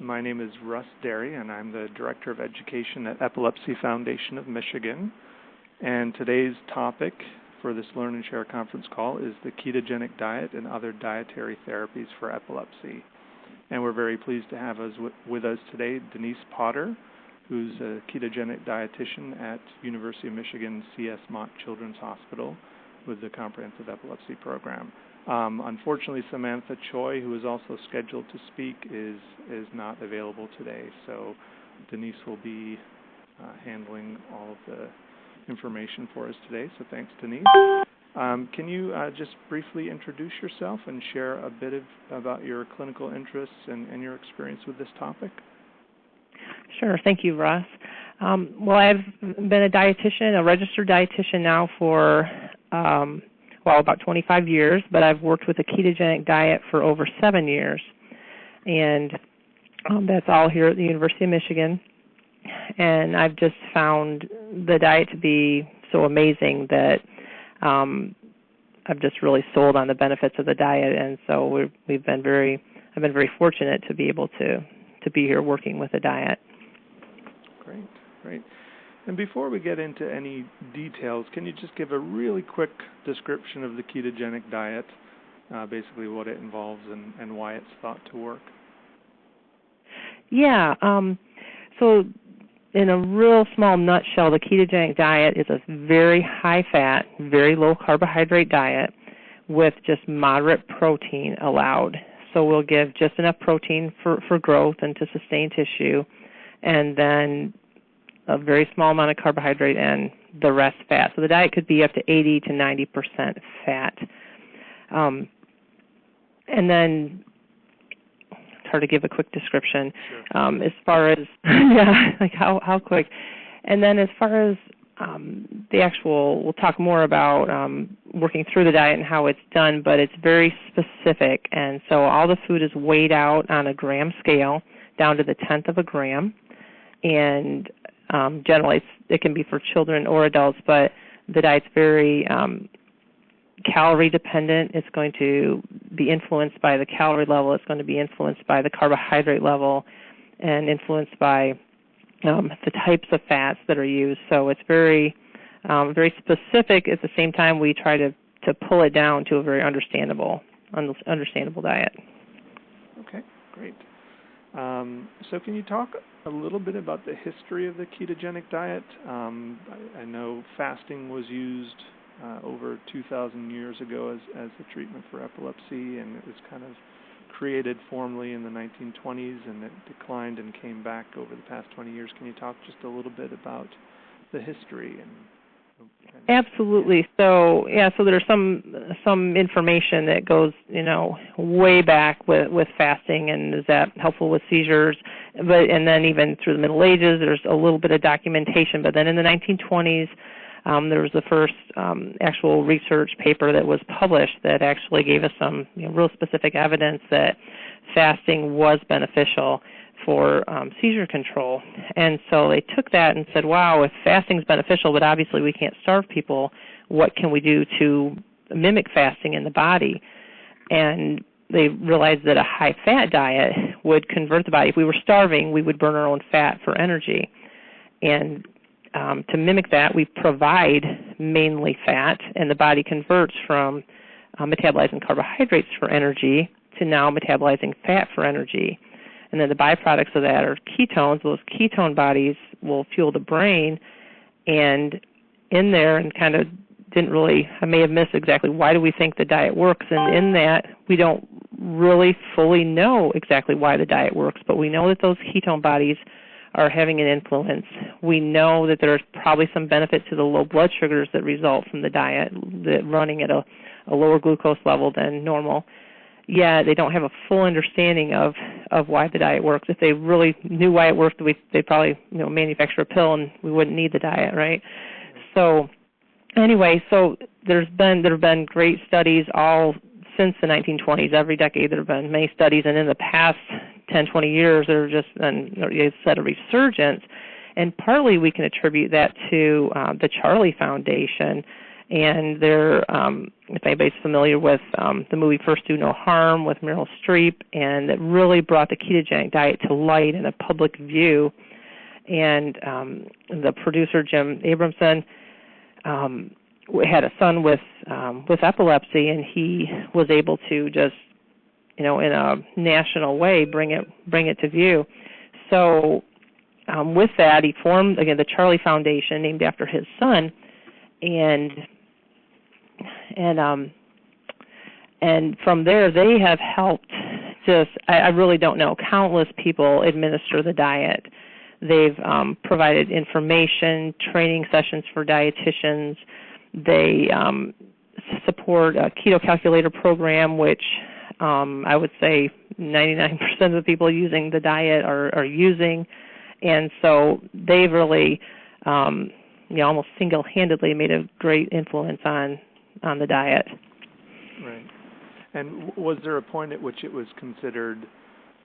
My name is Russ Derry, and I'm the Director of Education at Epilepsy Foundation of Michigan. And today's topic for this Learn and Share conference call is the ketogenic diet and other dietary therapies for epilepsy. And we're very pleased to have with us today Denise Potter, who's a ketogenic dietitian at University of Michigan CS Mott Children's Hospital with the Comprehensive Epilepsy Program. Unfortunately, Samantha Choi, who is also scheduled to speak, is not available today. So Denise will be handling all of the information for us today. So thanks, Denise. Can you just briefly introduce yourself and share a bit about your clinical interests and your experience with this topic? Sure. Thank you, Russ. Well, I've been a dietitian, a registered dietitian now for about 25 years, but I've worked with a ketogenic diet for over 7 years, and that's all here at the University of Michigan. And I've just found the diet to be so amazing that I've just really sold on the benefits of the diet, and so I've been very fortunate to be able to be here working with the diet. Great. And before we get into any details, can you just give a really quick description of the ketogenic diet, basically what it involves and why it's thought to work? Yeah. So in a real small nutshell, the ketogenic diet is a very high-fat, very low-carbohydrate diet with just moderate protein allowed. So we'll give just enough protein for growth and to sustain tissue, and then a very small amount of carbohydrate and the rest fat. So the diet could be up to 80 to 90% fat. And then it's hard to give a quick description. Sure. As far as, like how quick. And then as far as the actual, we'll talk more about working through the diet and how it's done, but it's very specific. And so all the food is weighed out on a gram scale down to the 10th of a gram. And generally, it can be for children or adults, but the diet's very calorie dependent. It's going to be influenced by the calorie level. It's going to be influenced by the carbohydrate level and influenced by the types of fats that are used. So it's very specific. At the same time, we try to pull it down to a very understandable diet. Okay, great. So can you talk a little bit about the history of the ketogenic diet? I know fasting was used over 2,000 years ago as a treatment for epilepsy, and it was kind of created formally in the 1920s, and it declined and came back over the past 20 years. Can you talk just a little bit about the history? Absolutely. So there's some information that goes, way back with fasting, and is that helpful with seizures? And then even through the Middle Ages, there's a little bit of documentation. But then in the 1920s, there was the first actual research paper that was published that actually gave us some real specific evidence that fasting was beneficial for seizure control. And so they took that and said, wow, if fasting's beneficial, but obviously we can't starve people, what can we do to mimic fasting in the body? And they realized that a high-fat diet would convert the body. If we were starving, we would burn our own fat for energy. And to mimic that, we provide mainly fat, and the body converts from metabolizing carbohydrates for energy to now metabolizing fat for energy. And then the byproducts of that are ketones. Those ketone bodies will fuel the brain. And in there, and kind of I may have missed exactly why do we think the diet works. And in that, we don't really fully know exactly why the diet works, but we know that those ketone bodies are having an influence. We know that there's probably some benefit to the low blood sugars that result from the diet, that running at a lower glucose level than normal. Yeah, they don't have a full understanding of why the diet works. If they really knew why it worked, they'd probably manufacture a pill and we wouldn't need the diet, right? So anyway, there have been great studies all since the 1920s. Every decade there have been many studies, and in the past 10, 20 years there have just been a set of resurgence, and partly we can attribute that to the Charlie Foundation And they're, if anybody's familiar with the movie First Do No Harm with Meryl Streep, and it really brought the ketogenic diet to light in a public view. And the producer, Jim Abramson, had a son with epilepsy, and he was able to just, in a national way, bring it to view. So with that, he formed, again, the Charlie Foundation, named after his son, and from there they have helped I really don't know, countless people administer the diet. They've provided information, training sessions for dietitians. They support a keto calculator program, which I would say 99% of the people using the diet are using. And so they've really, almost single-handedly made a great influence on the diet. Right. And was there a point at which it was considered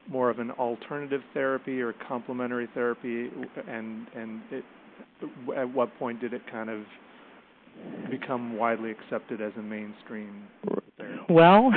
more of an alternative therapy or complementary therapy, and at what point did it kind of become widely accepted as a mainstream therapy? Well,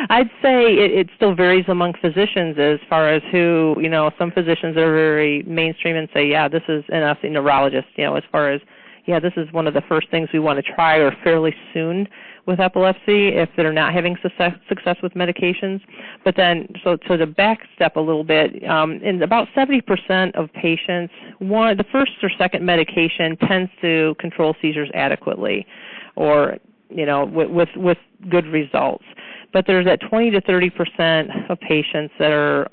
I'd say it still varies among physicians as far as who, some physicians are very mainstream and say, yeah, this is, and us neurologists, as far as, yeah, this is one of the first things we want to try or fairly soon with epilepsy if they're not having success with medications. But then, so to back step a little bit, in about 70% of patients, the first or second medication tends to control seizures adequately, or with good results. But there's that 20 to 30% of patients that are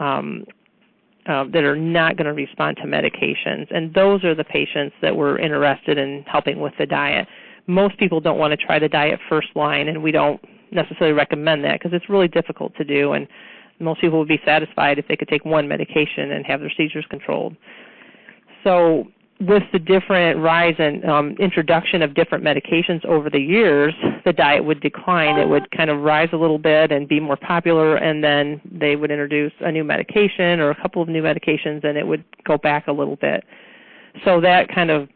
not going to respond to medications, and those are the patients that we're interested in helping with the diet. Most people don't want to try the diet first line, and we don't necessarily recommend that because it's really difficult to do, and most people would be satisfied if they could take one medication and have their seizures controlled. So with the different rise and introduction of different medications over the years, the diet would decline. It would kind of rise a little bit and be more popular, and then they would introduce a new medication or a couple of new medications, and it would go back a little bit. So that kind of,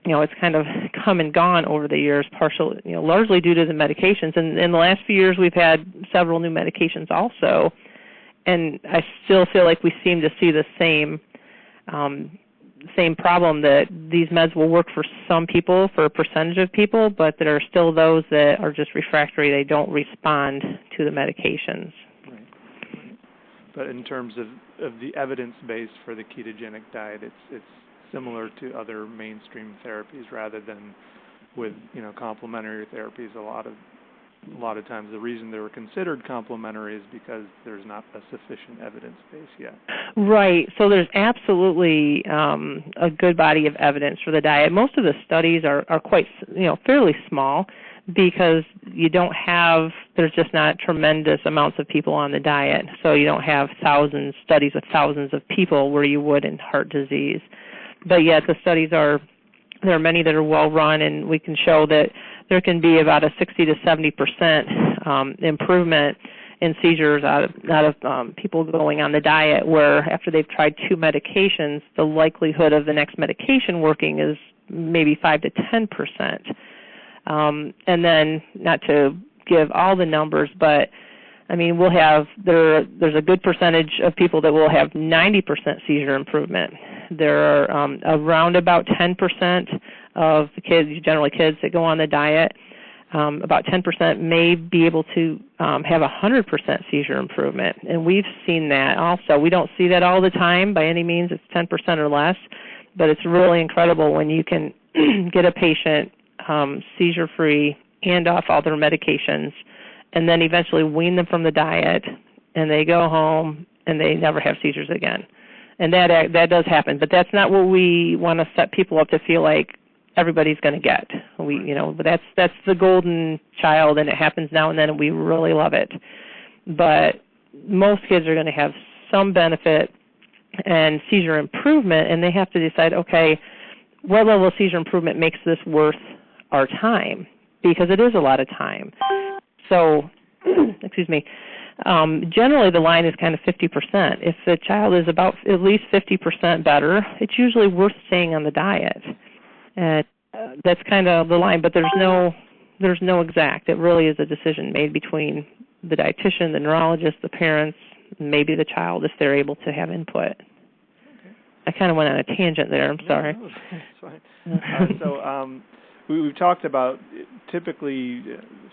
it's kind of come and gone over the years, largely due to the medications. And in the last few years, we've had several new medications also, and I still feel like we seem to see the same problem, that these meds will work for some people, for a percentage of people, but there are still those that are just refractory. They don't respond to the medications. Right. But in terms of the evidence base for the ketogenic diet, it's similar to other mainstream therapies rather than with complementary therapies. A lot of times the reason they were considered complementary is because there's not a sufficient evidence base yet. Right. So there's absolutely a good body of evidence for the diet. Most of the studies are quite, fairly small because there's just not tremendous amounts of people on the diet. So you don't have studies with thousands of people where you would in heart disease. But yet the studies there are many that are well run, and we can show that there can be about a 60 to 70% improvement in seizures out of people going on the diet, where after they've tried two medications, the likelihood of the next medication working is maybe 5 to 10%. And then, not to give all the numbers, but there's a good percentage of people that will have 90% seizure improvement. There are around about 10% of the kids, generally kids that go on the diet, about 10% may be able to have 100% seizure improvement. And we've seen that also. We don't see that all the time by any means. It's 10% or less. But it's really incredible when you can get a patient seizure-free and off all their medications, and then eventually wean them from the diet, and they go home and they never have seizures again. And that does happen, but that's not what we want to set people up to feel like everybody's going to get. But that's the golden child, and it happens now and then, and we really love it. But most kids are going to have some benefit and seizure improvement, and they have to decide, okay, what level of seizure improvement makes this worth our time? Because it is a lot of time. So, excuse me, generally the line is kind of 50%. If the child is about at least 50% better, it's usually worth staying on the diet. And that's kind of the line, but there's no there's no exact. It really is a decision made between the dietitian, the neurologist, the parents, maybe the child if they're able to have input. Okay. I kind of went on a tangent there. I'm sorry. No, that's fine. We've talked about typically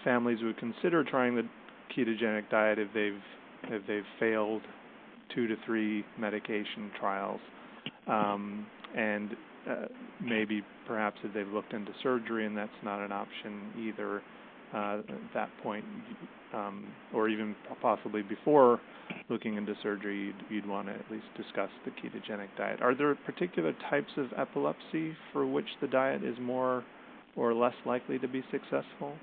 families would consider trying the ketogenic diet if they've failed 2 to 3 medication trials, and maybe perhaps if they've looked into surgery and that's not an option either at that point, or even possibly before looking into surgery, you'd want to at least discuss the ketogenic diet. Are there particular types of epilepsy for which the diet is more or less likely to be successful?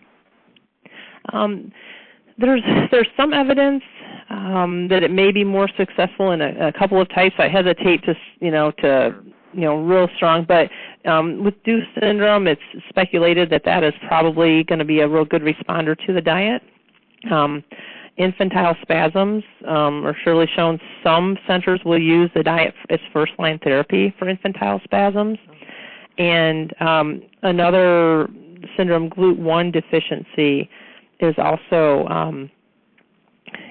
There's some evidence that it may be more successful in a couple of types. I hesitate to real strong, but with DUCE syndrome, it's speculated that is probably going to be a real good responder to the diet. Infantile spasms are surely shown. Some centers will use the diet as first-line therapy for infantile spasms. And another syndrome, GLUT1 deficiency, is also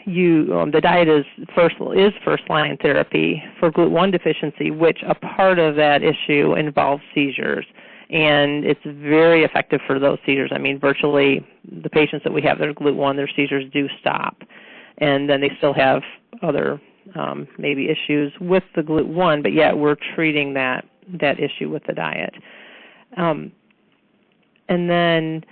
the diet is first-line therapy for GLUT1 deficiency, which a part of that issue involves seizures. And it's very effective for those seizures. I mean, virtually the patients that we have that are GLUT1, their seizures do stop. And then they still have other maybe issues with the GLUT1, but yet we're treating that issue with the diet. And then,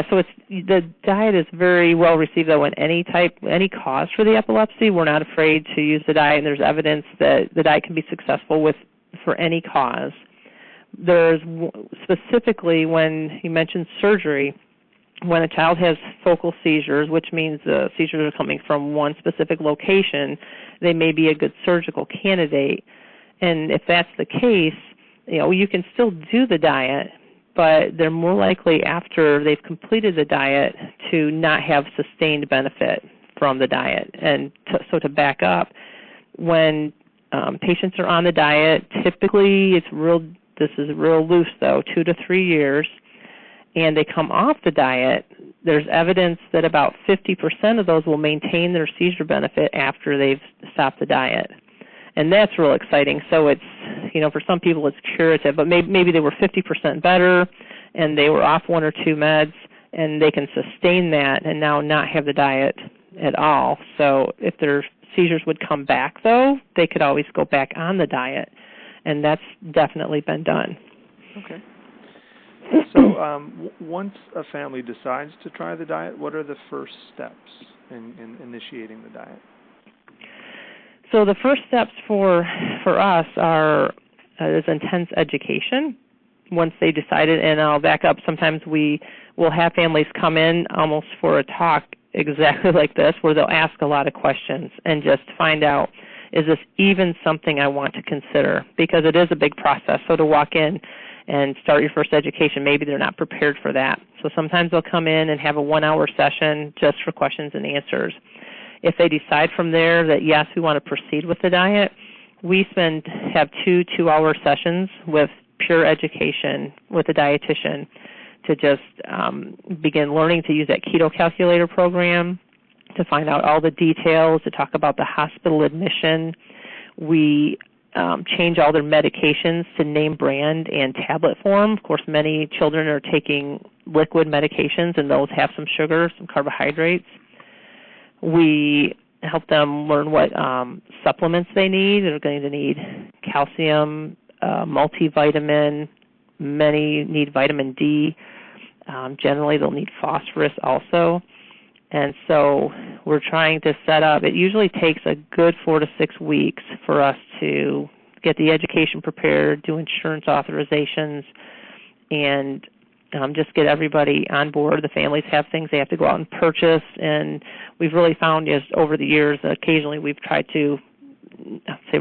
so the diet is very well received, though, in any cause for the epilepsy. We're not afraid to use the diet, and there's evidence that the diet can be successful for any cause. There's specifically, when you mentioned surgery, when a child has focal seizures, which means the seizures are coming from one specific location, they may be a good surgical candidate. And if that's the case, you can still do the diet, but they're more likely after they've completed the diet to not have sustained benefit from the diet. And so to back up, when patients are on the diet, typically this is real loose though, 2 to 3 years, and they come off the diet, there's evidence that about 50% of those will maintain their seizure benefit after they've stopped the diet. And that's real exciting. So it's, for some people it's curative, but maybe they were 50% better and they were off 1 or 2 meds and they can sustain that and now not have the diet at all. So if their seizures would come back, though, they could always go back on the diet, and that's definitely been done. Okay. So once a family decides to try the diet, what are the first steps in initiating the diet? So the first steps for us is intense education once they decided, and I'll back up. Sometimes we will have families come in almost for a talk exactly like this, where they'll ask a lot of questions and just find out, is this even something I want to consider? Because it is a big process. So to walk in and start your first education, maybe they're not prepared for that. So sometimes they'll come in and have a 1-hour session just for questions and answers. If they decide from there that, yes, we want to proceed with the diet, we have 2 2-hour sessions with pure education with a dietitian to just begin learning to use that keto calculator program, to find out all the details, to talk about the hospital admission. We change all their medications to name brand and tablet form. Of course, many children are taking liquid medications, and those have some sugar, some carbohydrates. We help them learn what supplements they need. They're going to need calcium, multivitamin. Many need vitamin D. Generally, they'll need phosphorus also. And so we're trying to set up, it usually takes a good 4 to 6 weeks for us to get the education prepared, do insurance authorizations, and just get everybody on board. The families have things they have to go out and purchase, and we've really found over the years, occasionally we've tried to,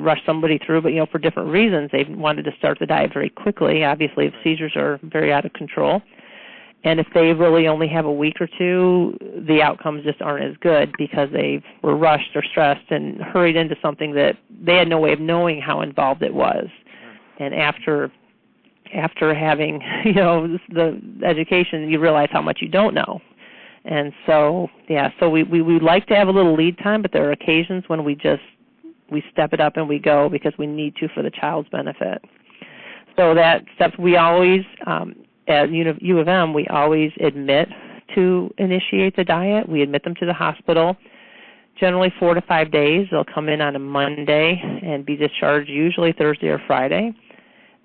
rush somebody through, but, for different reasons. They've wanted to start the diet very quickly, obviously, if seizures are very out of control. And if they really only have a week or 2, the outcomes just aren't as good because they were rushed or stressed and hurried into something that they had no way of knowing how involved it was. And after after having, the education, you realize how much you don't know. And so, so we like to have a little lead time, but there are occasions when we step it up and we go because we need to for the child's benefit. So that stuff we always, at U of M, we always admit to initiate the diet. We admit them to the hospital. Generally 4 to 5 days. They'll come in on a Monday and be discharged usually Thursday or Friday.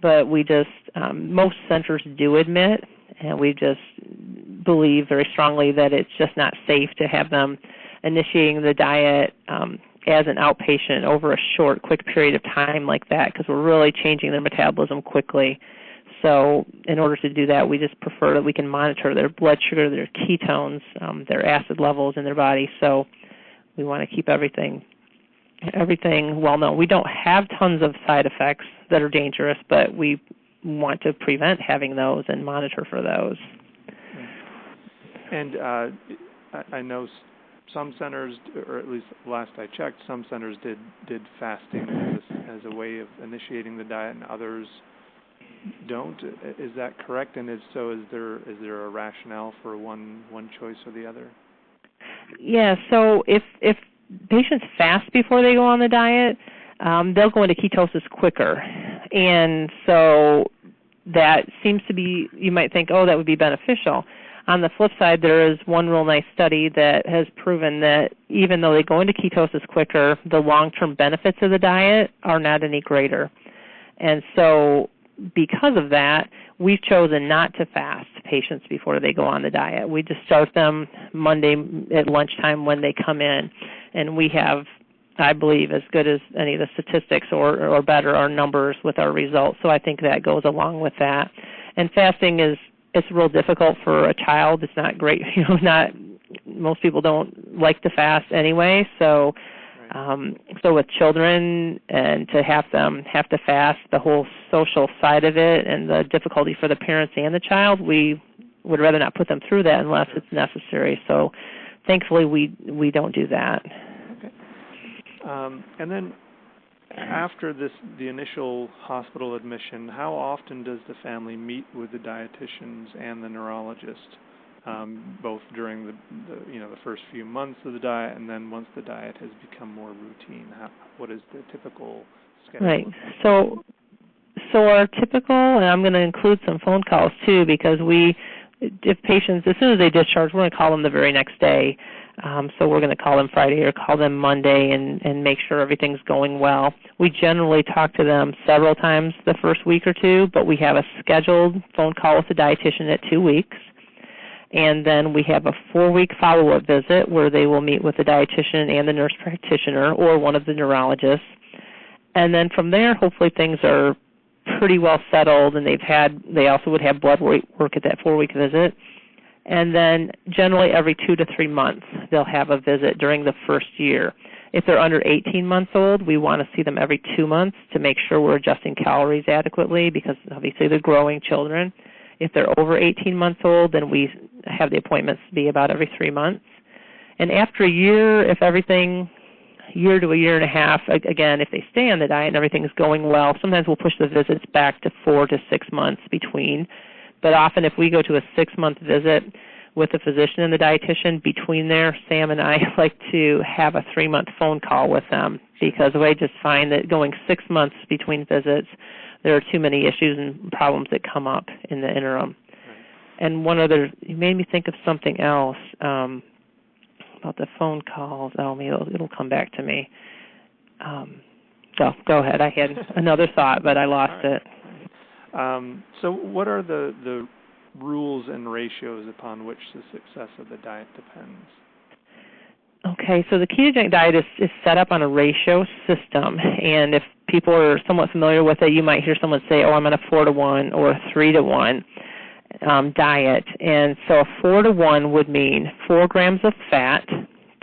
But we just, most centers do admit, and we just believe very strongly that it's just not safe to have them initiating the diet as an outpatient over a short, quick period of time like that, because we're really changing their metabolism quickly. So in order to do that, we just prefer that we can monitor their blood sugar, their ketones, their acid levels in their body. So we want to keep everything well known. We don't have tons of side effects that are dangerous, but we want to prevent having those and monitor for those. And I know some centers, or at least last I checked, some centers did fasting as a way of initiating the diet, and others don't. Is that correct? And if so, is there a rationale for one choice or the other? Yeah. So if patients fast before they go on the diet, they'll go into ketosis quicker, and so that seems to be. You might think, oh, that would be beneficial. On the flip side, there is one real nice study that has proven that even though they go into ketosis quicker, the long-term benefits of the diet are not any greater. And so because of that, we've chosen not to fast patients before they go on the diet. We just start them Monday at lunchtime when they come in, and we have, I believe, as good as any of the statistics or better our numbers with our results. So I think that goes along with that. And fasting it's real difficult for a child. It's not great, most people don't like to fast anyway. So, so with children and to have them have to fast, the whole social side of it and the difficulty for the parents and the child, we would rather not put them through that unless it's necessary. So, thankfully, we don't do that. Okay. And then after the initial hospital admission, how often does the family meet with the dietitians and the neurologist, both during the first few months of the diet and then once the diet has become more routine? What is the typical schedule? Right. So our typical, and I'm going to include some phone calls too, because if patients, as soon as they discharge, we're going to call them the very next day. So we're going to call them Friday or call them Monday and make sure everything's going well. We generally talk to them several times the first week or two, but we have a scheduled phone call with the dietitian at 2 weeks. And then we have a 4-week follow-up visit where they will meet with the dietitian and the nurse practitioner or one of the neurologists. And then from there, hopefully things are pretty well settled, and they also would have blood work at that 4-week visit. And then generally every 2 to 3 months, they'll have a visit during the first year. If they're under 18 months old, we want to see them every 2 months to make sure we're adjusting calories adequately because obviously they're growing children. If they're over 18 months old, then we have the appointments be about every 3 months. And after a year, if everything, year to a year and a half, again, if they stay on the diet and everything's going well, sometimes we'll push the visits back to 4 to 6 months between. But often if we go to a 6-month visit with the physician and the dietitian, between there, Sam and I like to have a 3-month phone call with them because I just find that going 6 months between visits, there are too many issues and problems that come up in the interim. Right. And one other, you made me think of something else about the phone calls. Oh, maybe it'll come back to me. Go ahead. I had another thought, but I lost it. So what are the rules and ratios upon which the success of the diet depends? Okay, so the ketogenic diet is set up on a ratio system, and if people are somewhat familiar with it, you might hear someone say, oh, I'm on a 4-to-1 or a 3-to-1 diet. And so a 4-to-1 would mean 4 grams of fat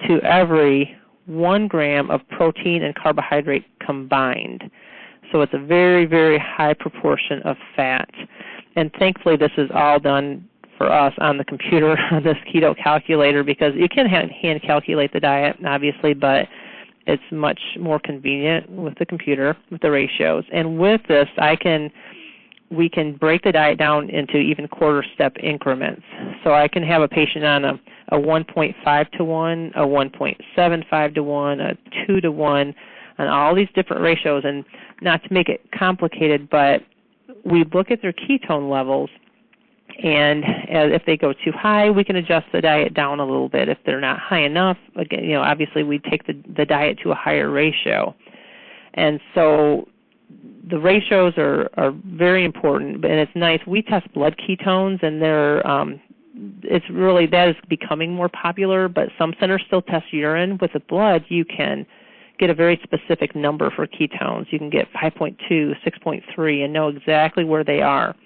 to every 1 gram of protein and carbohydrate combined. So it's a very, very high proportion of fat. And thankfully this is all done for us on the computer on this keto calculator because you can hand calculate the diet, obviously, but it's much more convenient with the computer, with the ratios. And with this, I can we can break the diet down into even quarter-step increments. So I can have a patient on a 1.5 to 1, a 1.75 to 1, a 2 to 1, and all these different ratios. And not to make it complicated, but we look at their ketone levels, and if they go too high, we can adjust the diet down a little bit. If they're not high enough, again, obviously we take the diet to a higher ratio. And so the ratios are very important, and it's nice. We test blood ketones, and it's really, that is becoming more popular, but some centers still test urine. With the blood, you can get a very specific number for ketones. You can get 5.2, 6.3, and know exactly where they are.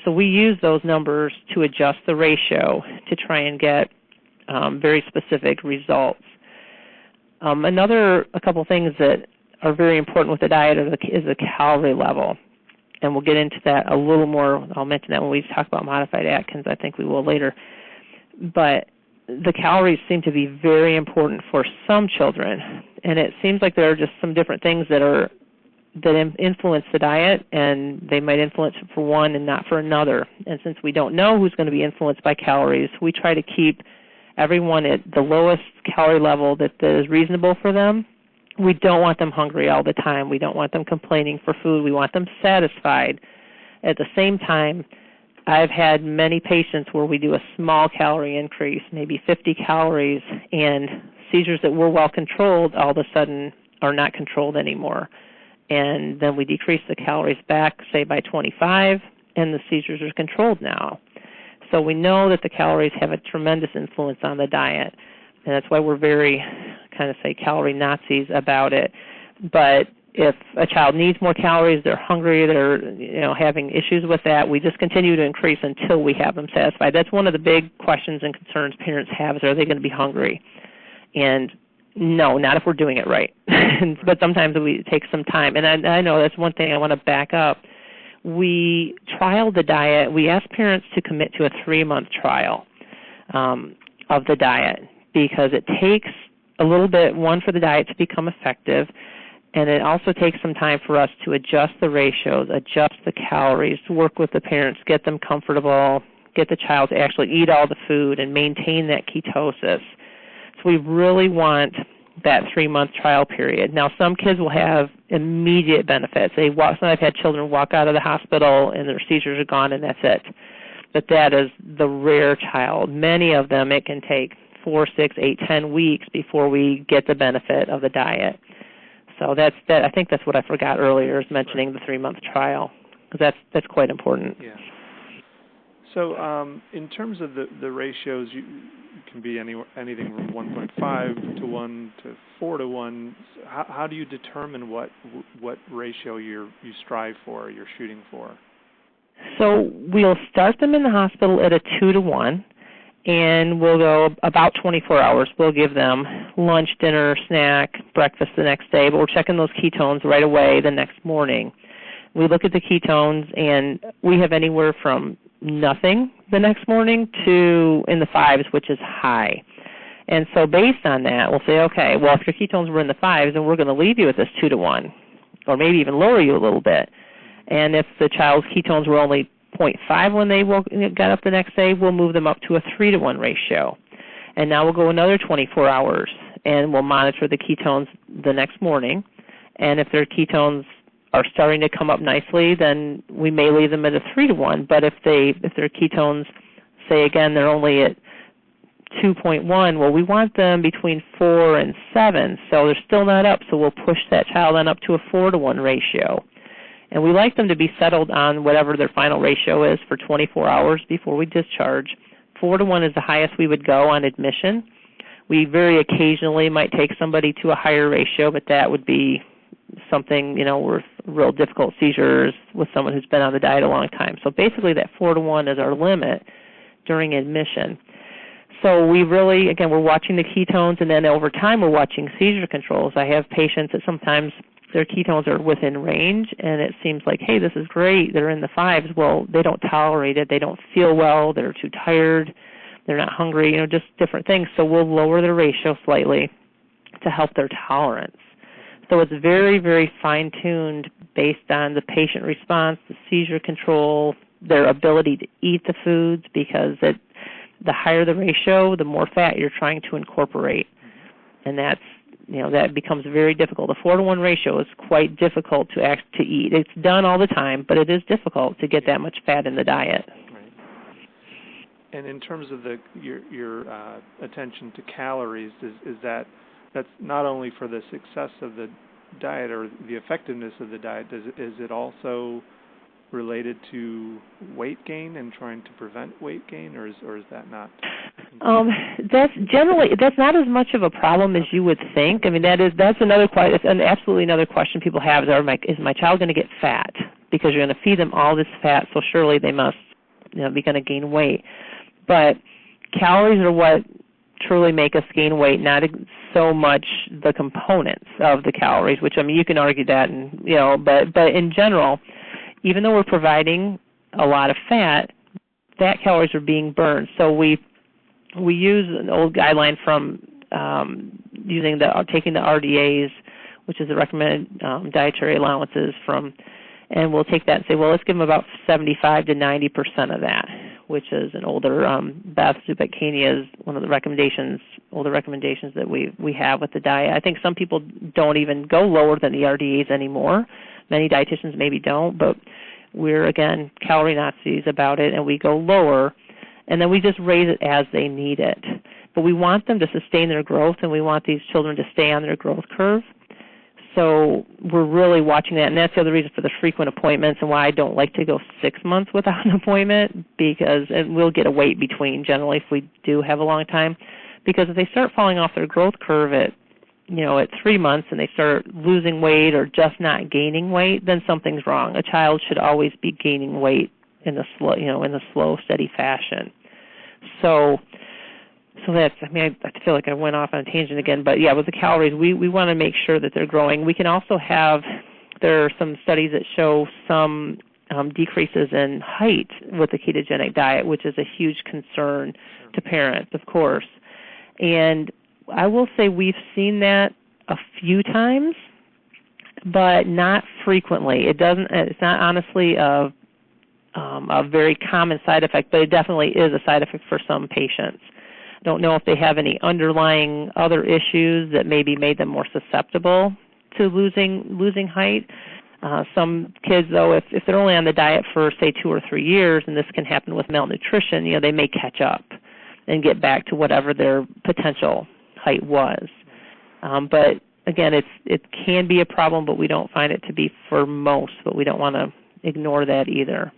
So we use those numbers to adjust the ratio to try and get very specific results. A couple things that are very important with the diet is the calorie level. And we'll get into that a little more. I'll mention that when we talk about modified Atkins. I think we will later. But the calories seem to be very important for some children. And it seems like there are just some different things that influence the diet, and they might influence it for one and not for another. And since we don't know who's going to be influenced by calories, we try to keep everyone at the lowest calorie level that is reasonable for them. We don't want them hungry all the time. We don't want them complaining for food. We want them satisfied. At the same time, I've had many patients where we do a small calorie increase, maybe 50 calories, and seizures that were well controlled all of a sudden are not controlled anymore. And then we decrease the calories back, say, by 25, and the seizures are controlled now. So we know that the calories have a tremendous influence on the diet, and that's why we're very calorie Nazis about it. But if a child needs more calories, they're hungry, they're having issues with that, we just continue to increase until we have them satisfied. That's one of the big questions and concerns parents have is, are they going to be hungry? And no, not if we're doing it right. But sometimes it takes some time. And I know that's one thing I want to back up. We trialed the diet. We asked parents to commit to a 3-month trial of the diet because it takes a little bit, one, for the diet to become effective, and it also takes some time for us to adjust the ratios, adjust the calories, work with the parents, get them comfortable, get the child to actually eat all the food and maintain that ketosis. So we really want that 3-month trial period. Now, some kids will have immediate benefits. I've had children walk out of the hospital and their seizures are gone and that's it. But that is the rare child. Many of them, it can take 4, 6, 8, 10 weeks before we get the benefit of the diet. So I think that's what I forgot earlier, is mentioning the 3-month trial, because that's quite important. Yeah. So in terms of the ratios, you can be anything from 1.5 to 1 to 4 to 1. How do you determine what ratio you strive for or you're shooting for? So we'll start them in the hospital at a 2 to 1. And we'll go about 24 hours. We'll give them lunch, dinner, snack, breakfast the next day, but we're checking those ketones right away the next morning. We look at the ketones, and we have anywhere from nothing the next morning to in the 5s, which is high. And so based on that, we'll say, okay, well, if your ketones were in the 5s, then we're going to leave you at this 2 to 1, or maybe even lower you a little bit. And if the child's ketones were only 0.5 when they got up the next day, we'll move them up to a 3 to 1 ratio. And now we'll go another 24 hours, and we'll monitor the ketones the next morning. And if their ketones are starting to come up nicely, then we may leave them at a 3 to 1. But if their ketones, say again, they're only at 2.1, well, we want them between 4 and 7, so they're still not up, so we'll push that child on up to a 4 to 1 ratio. And we like them to be settled on whatever their final ratio is for 24 hours before we discharge. 4 to 1 is the highest we would go on admission. We very occasionally might take somebody to a higher ratio, but that would be something, with real difficult seizures with someone who's been on the diet a long time. So basically that 4 to 1 is our limit during admission. So we really, again, we're watching the ketones, and then over time we're watching seizure controls. I have patients that sometimes their ketones are within range, and it seems like, hey, this is great, they're in the 5s. Well, they don't tolerate it, they don't feel well, they're too tired, they're not hungry, just different things. So we'll lower the ratio slightly to help their tolerance. So it's very, very fine-tuned based on the patient response, the seizure control, their ability to eat the foods, because the higher the ratio, the more fat you're trying to incorporate. And that's, that becomes very difficult. A 4-to-1 ratio is quite difficult to eat. It's done all the time, but it is difficult to get that much fat in the diet. Right. And in terms of your attention to calories, is that's not only for the success of the diet or the effectiveness of the diet, is it also related to weight gain and trying to prevent weight gain, or is that not? That's not as much of a problem as you would think. I mean, that's another absolutely another question people have is my child going to get fat? Because you're going to feed them all this fat, so surely they must be going to gain weight. But calories are what truly make us gain weight, not so much the components of the calories, which, I mean, you can argue that, and but in general, even though we're providing a lot of fat calories are being burned. So we use an old guideline from taking the RDAs, which is the recommended dietary allowances and we'll take that and say, well, let's give them about 75 to 90% of that, which is an older Beth Zubek-Kania is one of the older recommendations that we have with the diet. I think some people don't even go lower than the RDAs anymore. Many dietitians maybe don't, but we're, again, calorie Nazis about it, and we go lower, and then we just raise it as they need it. But we want them to sustain their growth, and we want these children to stay on their growth curve. So we're really watching that, and that's the other reason for the frequent appointments and why I don't like to go 6 months without an appointment, and we'll get a wait between generally if we do have a long time, because if they start falling off their growth curve at 3 months and they start losing weight or just not gaining weight, then something's wrong. A child should always be gaining weight in the slow, steady fashion. So that's, I mean, I feel like I went off on a tangent again, but yeah, with the calories, we want to make sure that they're growing. We can also there are some studies that show some decreases in height with the ketogenic diet, which is a huge concern to parents, of course. And I will say we've seen that a few times, but not frequently. It's not honestly a very common side effect, but it definitely is a side effect for some patients. Don't know if they have any underlying other issues that maybe made them more susceptible to losing height. Some kids, though, if they're only on the diet for, say, 2 or 3 years, and this can happen with malnutrition, they may catch up and get back to whatever their potential height was. But, again, it can be a problem, but we don't find it to be for most, but we don't want to ignore that either.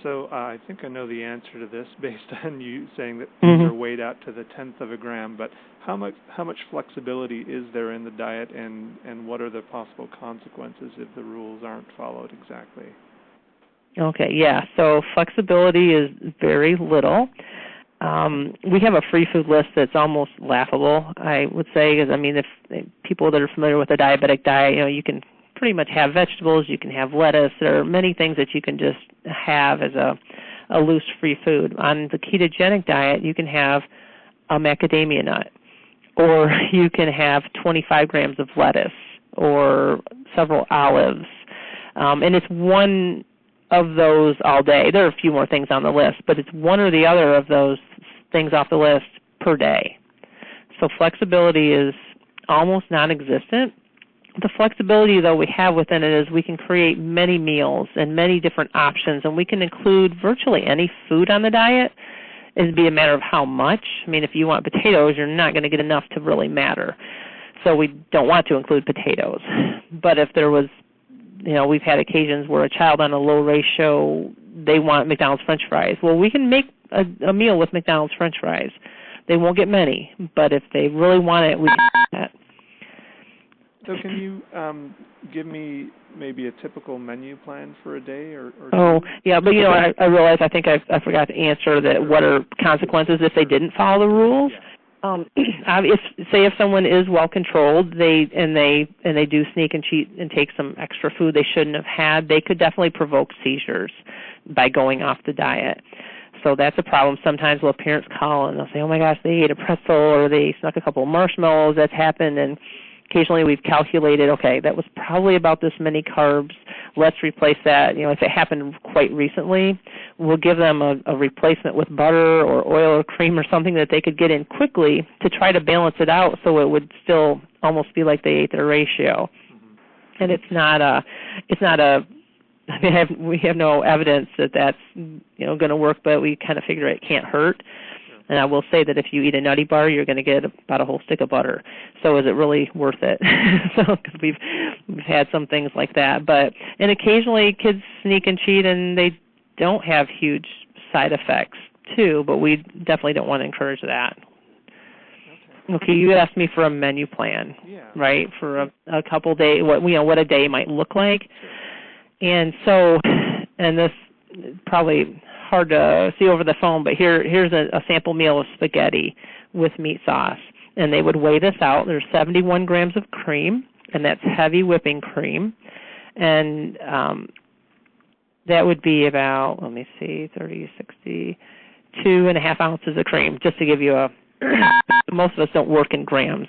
So I think I know the answer to this based on you saying that things are weighed out to the 10th of a gram, but how much flexibility is there in the diet, and what are the possible consequences if the rules aren't followed exactly? Okay, yeah, so flexibility is very little. We have a free food list that's almost laughable, I would say, because, I mean, if people that are familiar with the diabetic diet, you can pretty much have vegetables, you can have lettuce. There are many things that you can just have as a loose free food. On the ketogenic diet, you can have a macadamia nut, or you can have 25 grams of lettuce, or several olives. And it's one of those all day. There are a few more things on the list, but it's one or the other of those things off the list per day. So flexibility is almost non-existent. The flexibility, though, we have within it is we can create many meals and many different options, and we can include virtually any food on the diet. It'd be a matter of how much. I mean, if you want potatoes, you're not going to get enough to really matter. So we don't want to include potatoes. But if there was, we've had occasions where a child on a low ratio, they want McDonald's French fries. Well, we can make a meal with McDonald's French fries. They won't get many, but if they really want it, we can do that. So can you give me maybe a typical menu plan for a day or yeah, but I realize I think I forgot to answer that. What are consequences if they didn't follow the rules? Yeah. Say if someone is well controlled, they do sneak and cheat and take some extra food they shouldn't have had, they could definitely provoke seizures by going off the diet. So that's a problem. Sometimes parents call and they'll say, "Oh my gosh, they ate a pretzel or they snuck a couple of marshmallows." That's happened, and occasionally we've calculated, okay, that was probably about this many carbs. Let's replace that. If it happened quite recently, we'll give them a replacement with butter or oil or cream or something that they could get in quickly to try to balance it out so it would still almost be like they ate their ratio. Mm-hmm. And we have no evidence that that's going to work, but we kind of figure it can't hurt. And I will say that if you eat a nutty bar, you're going to get about a whole stick of butter. So is it really worth it? Because we've had some things like that. And occasionally kids sneak and cheat, and they don't have huge side effects too. But we definitely don't want to encourage that. Okay, you asked me for a menu plan, right? For a couple days, what a day might look like. And so, and this probably hard to see over the phone, but here's a sample meal of spaghetti with meat sauce. And they would weigh this out. There's 71 grams of cream, and that's heavy whipping cream. And that would be about, 30, 60, 2.5 ounces of cream, just to give you most of us don't work in grams.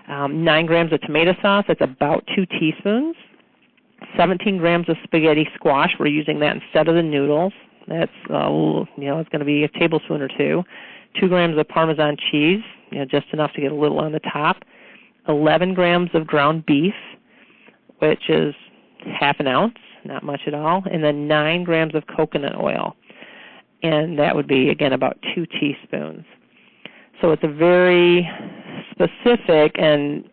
9 grams of tomato sauce, that's about 2 teaspoons. 17 grams of spaghetti squash, we're using that instead of the noodles. That's, it's going to be a tablespoon or 2. 2 grams of Parmesan cheese, just enough to get a little on the top. 11 grams of ground beef, which is half an ounce, not much at all. And then 9 grams of coconut oil. And that would be, again, about 2 teaspoons. So it's a very specific, and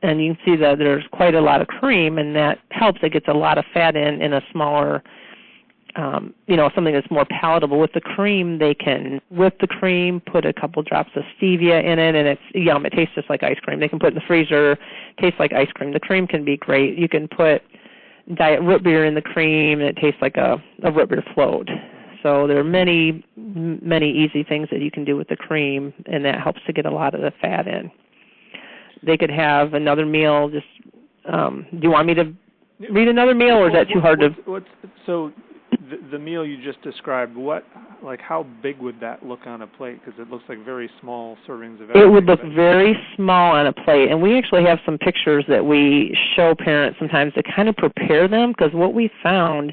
you can see that there's quite a lot of cream, and that helps. It gets a lot of fat in a smaller, something that's more palatable. With the cream, they can whip the cream, put a couple drops of stevia in it, and it's yum. It tastes just like ice cream. They can put it in the freezer, tastes like ice cream. The cream can be great. You can put diet root beer in the cream, and it tastes like a root beer float. So there are many, many easy things that you can do with the cream, and that helps to get a lot of the fat in. They could have another meal. Just do you want me to read another meal, or is that too hard to? So the meal you just described, how big would that look on a plate? Because it looks like very small servings of everything. It would look very small on a plate, and we actually have some pictures that we show parents sometimes to kind of prepare them, because what we found,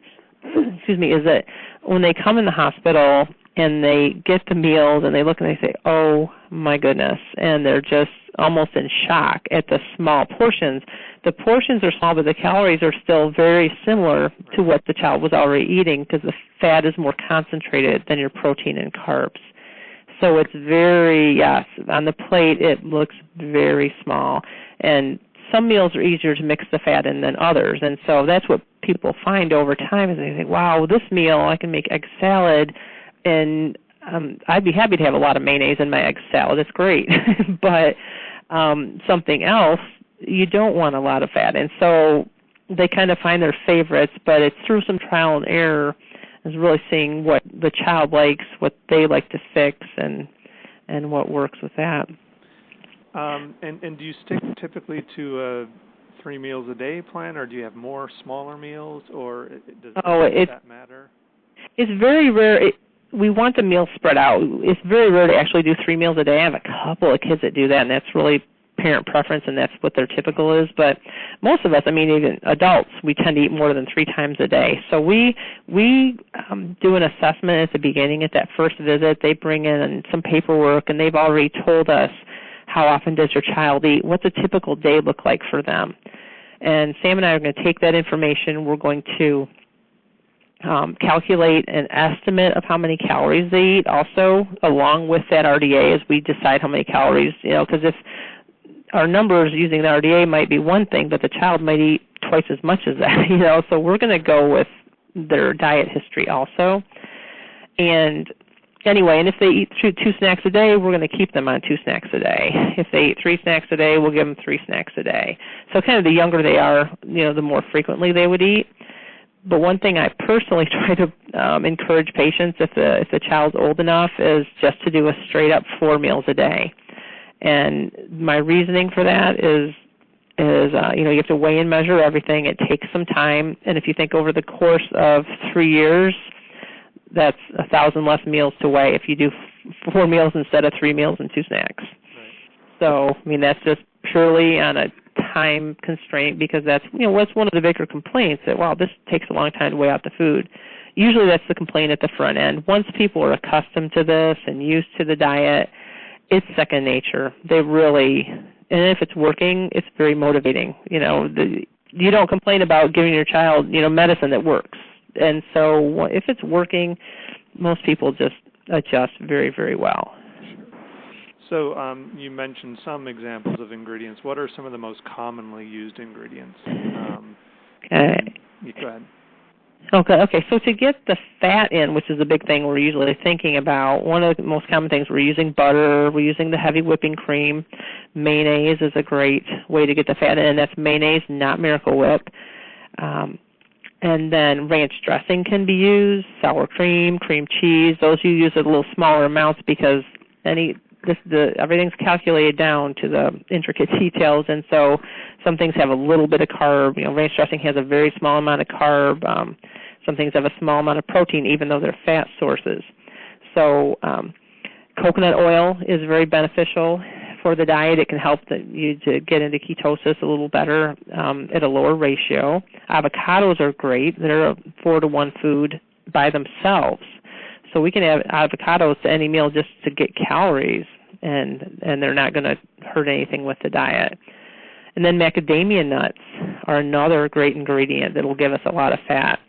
is that when they come in the hospital and they get the meals and they look and they say, oh my goodness, and they're just almost in shock at the small portions. The portions are small, but the calories are still very similar to what the child was already eating, because the fat is more concentrated than your protein and carbs. So it's on the plate it looks very small. And some meals are easier to mix the fat in than others. And so that's what people find over time is they think, wow, this meal, I can make egg salad, and I'd be happy to have a lot of mayonnaise in my egg salad. It's great. But something else, you don't want a lot of fat. And so they kind of find their favorites, but it's through some trial and error is really seeing what the child likes, what they like to fix, and what works with that. And do you stick typically to a 3 meals a day plan, or do you have more smaller meals, or does that matter? It's very rare. We want the meals spread out. It's very rare to actually do 3 meals a day. I have a couple of kids that do that, and that's really parent preference, and that's what their typical is. But most of us, even adults, we tend to eat more than 3 times a day. So we do an assessment at the beginning at that first visit. They bring in some paperwork, and they've already told us how often does your child eat, what's a typical day look like for them. And Sam and I are going to take that information. We're going to calculate an estimate of how many calories they eat also along with that RDA as we decide how many calories, because if our numbers using the RDA might be one thing, but the child might eat twice as much as that, so we're going to go with their diet history also. And anyway, and if they eat 2 snacks a day, we're going to keep them on 2 snacks a day. If they eat 3 snacks a day, we'll give them 3 snacks a day. So kind of the younger they are, the more frequently they would eat. But one thing I personally try to encourage patients, if the child's old enough, is just to do a straight-up 4 meals a day. And my reasoning for that is you have to weigh and measure everything. It takes some time. And if you think over the course of 3 years, that's 1,000 less meals to weigh if you do 4 meals instead of 3 meals and 2 snacks. Right. So, that's just purely on a time constraint, because that's, what's one of the bigger complaints, that, wow, this takes a long time to weigh out the food. Usually that's the complaint at the front end. Once people are accustomed to this and used to the diet, it's second nature. They really, and if it's working, it's very motivating. You don't complain about giving your child, medicine that works. And so if it's working, most people just adjust very, very well. So you mentioned some examples of ingredients. What are some of the most commonly used ingredients? You go ahead. Okay. So to get the fat in, which is a big thing we're usually thinking about, one of the most common things, we're using butter, we're using the heavy whipping cream. Mayonnaise is a great way to get the fat in, and that's mayonnaise, not Miracle Whip. And then ranch dressing can be used, sour cream, cream cheese. Those you use at a little smaller amounts because everything's calculated down to the intricate details, and so some things have a little bit of carb. Ranch dressing has a very small amount of carb. Some things have a small amount of protein, even though they're fat sources. So coconut oil is very beneficial for the diet. It can help you to get into ketosis a little better at a lower ratio. Avocados are great. They're a 4-to-1 food by themselves. So we can add avocados to any meal just to get calories, and they're not going to hurt anything with the diet. And then macadamia nuts are another great ingredient that will give us a lot of fat.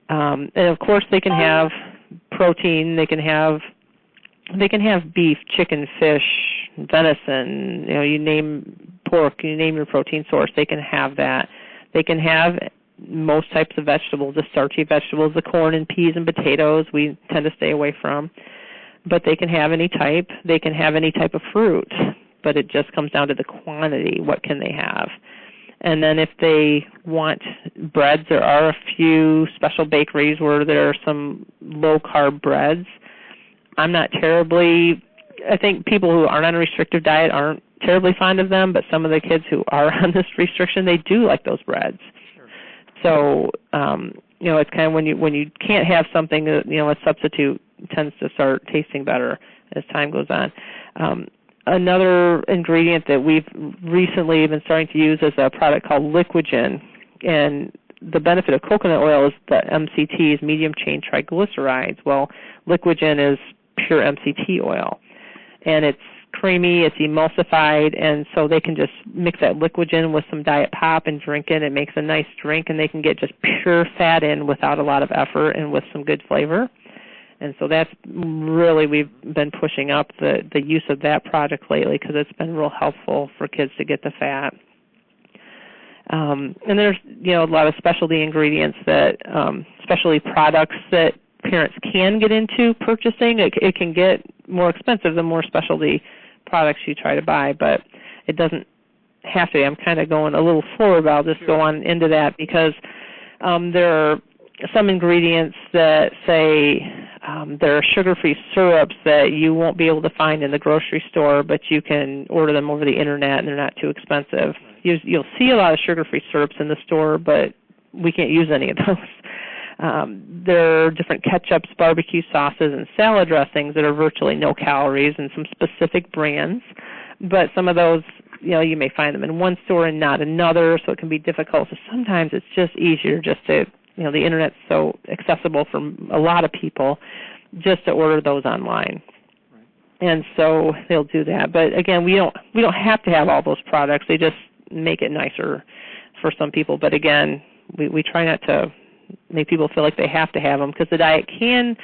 And of course, they can have protein. They can have beef, chicken, fish, venison. You name pork. You name your protein source. They can have that. They can have most types of vegetables, the starchy vegetables, the corn and peas and potatoes we tend to stay away from. But they can have any type. They can have any type of fruit, but it just comes down to the quantity. What can they have? And then if they want breads, there are a few special bakeries where there are some low-carb breads. I think people who aren't on a restrictive diet aren't terribly fond of them, but some of the kids who are on this restriction, they do like those breads. So, it's kind of when you can't have something, a substitute tends to start tasting better as time goes on. Another ingredient that we've recently been starting to use is a product called Liquigen, and the benefit of coconut oil is the MCTs, medium chain triglycerides. Well, Liquigen is pure MCT oil, and it's creamy, it's emulsified, and so they can just mix that Liquigen with some Diet Pop and drink it. It makes a nice drink, and they can get just pure fat in without a lot of effort and with some good flavor. And so that's really, we've been pushing up the use of that product lately because it's been real helpful for kids to get the fat. And there's, a lot of specialty ingredients that, specialty products that parents can get into purchasing. It can get more expensive the more specialty products you try to buy, but it doesn't have to be. I'm kind of going a little slower, but I'll just go on into that because there are some ingredients that say there are sugar-free syrups that you won't be able to find in the grocery store, but you can order them over the internet and they're not too expensive. You'll see a lot of sugar-free syrups in the store, but we can't use any of those. There are different ketchups, barbecue sauces, and salad dressings that are virtually no calories and some specific brands. But some of those, you may find them in one store and not another, so it can be difficult. So sometimes it's just easier just to, the Internet's so accessible for a lot of people, just to order those online. Right. And so they'll do that. But again, we don't have to have all those products. They just make it nicer for some people. But again, we try not to make people feel like they have to have them because the diet can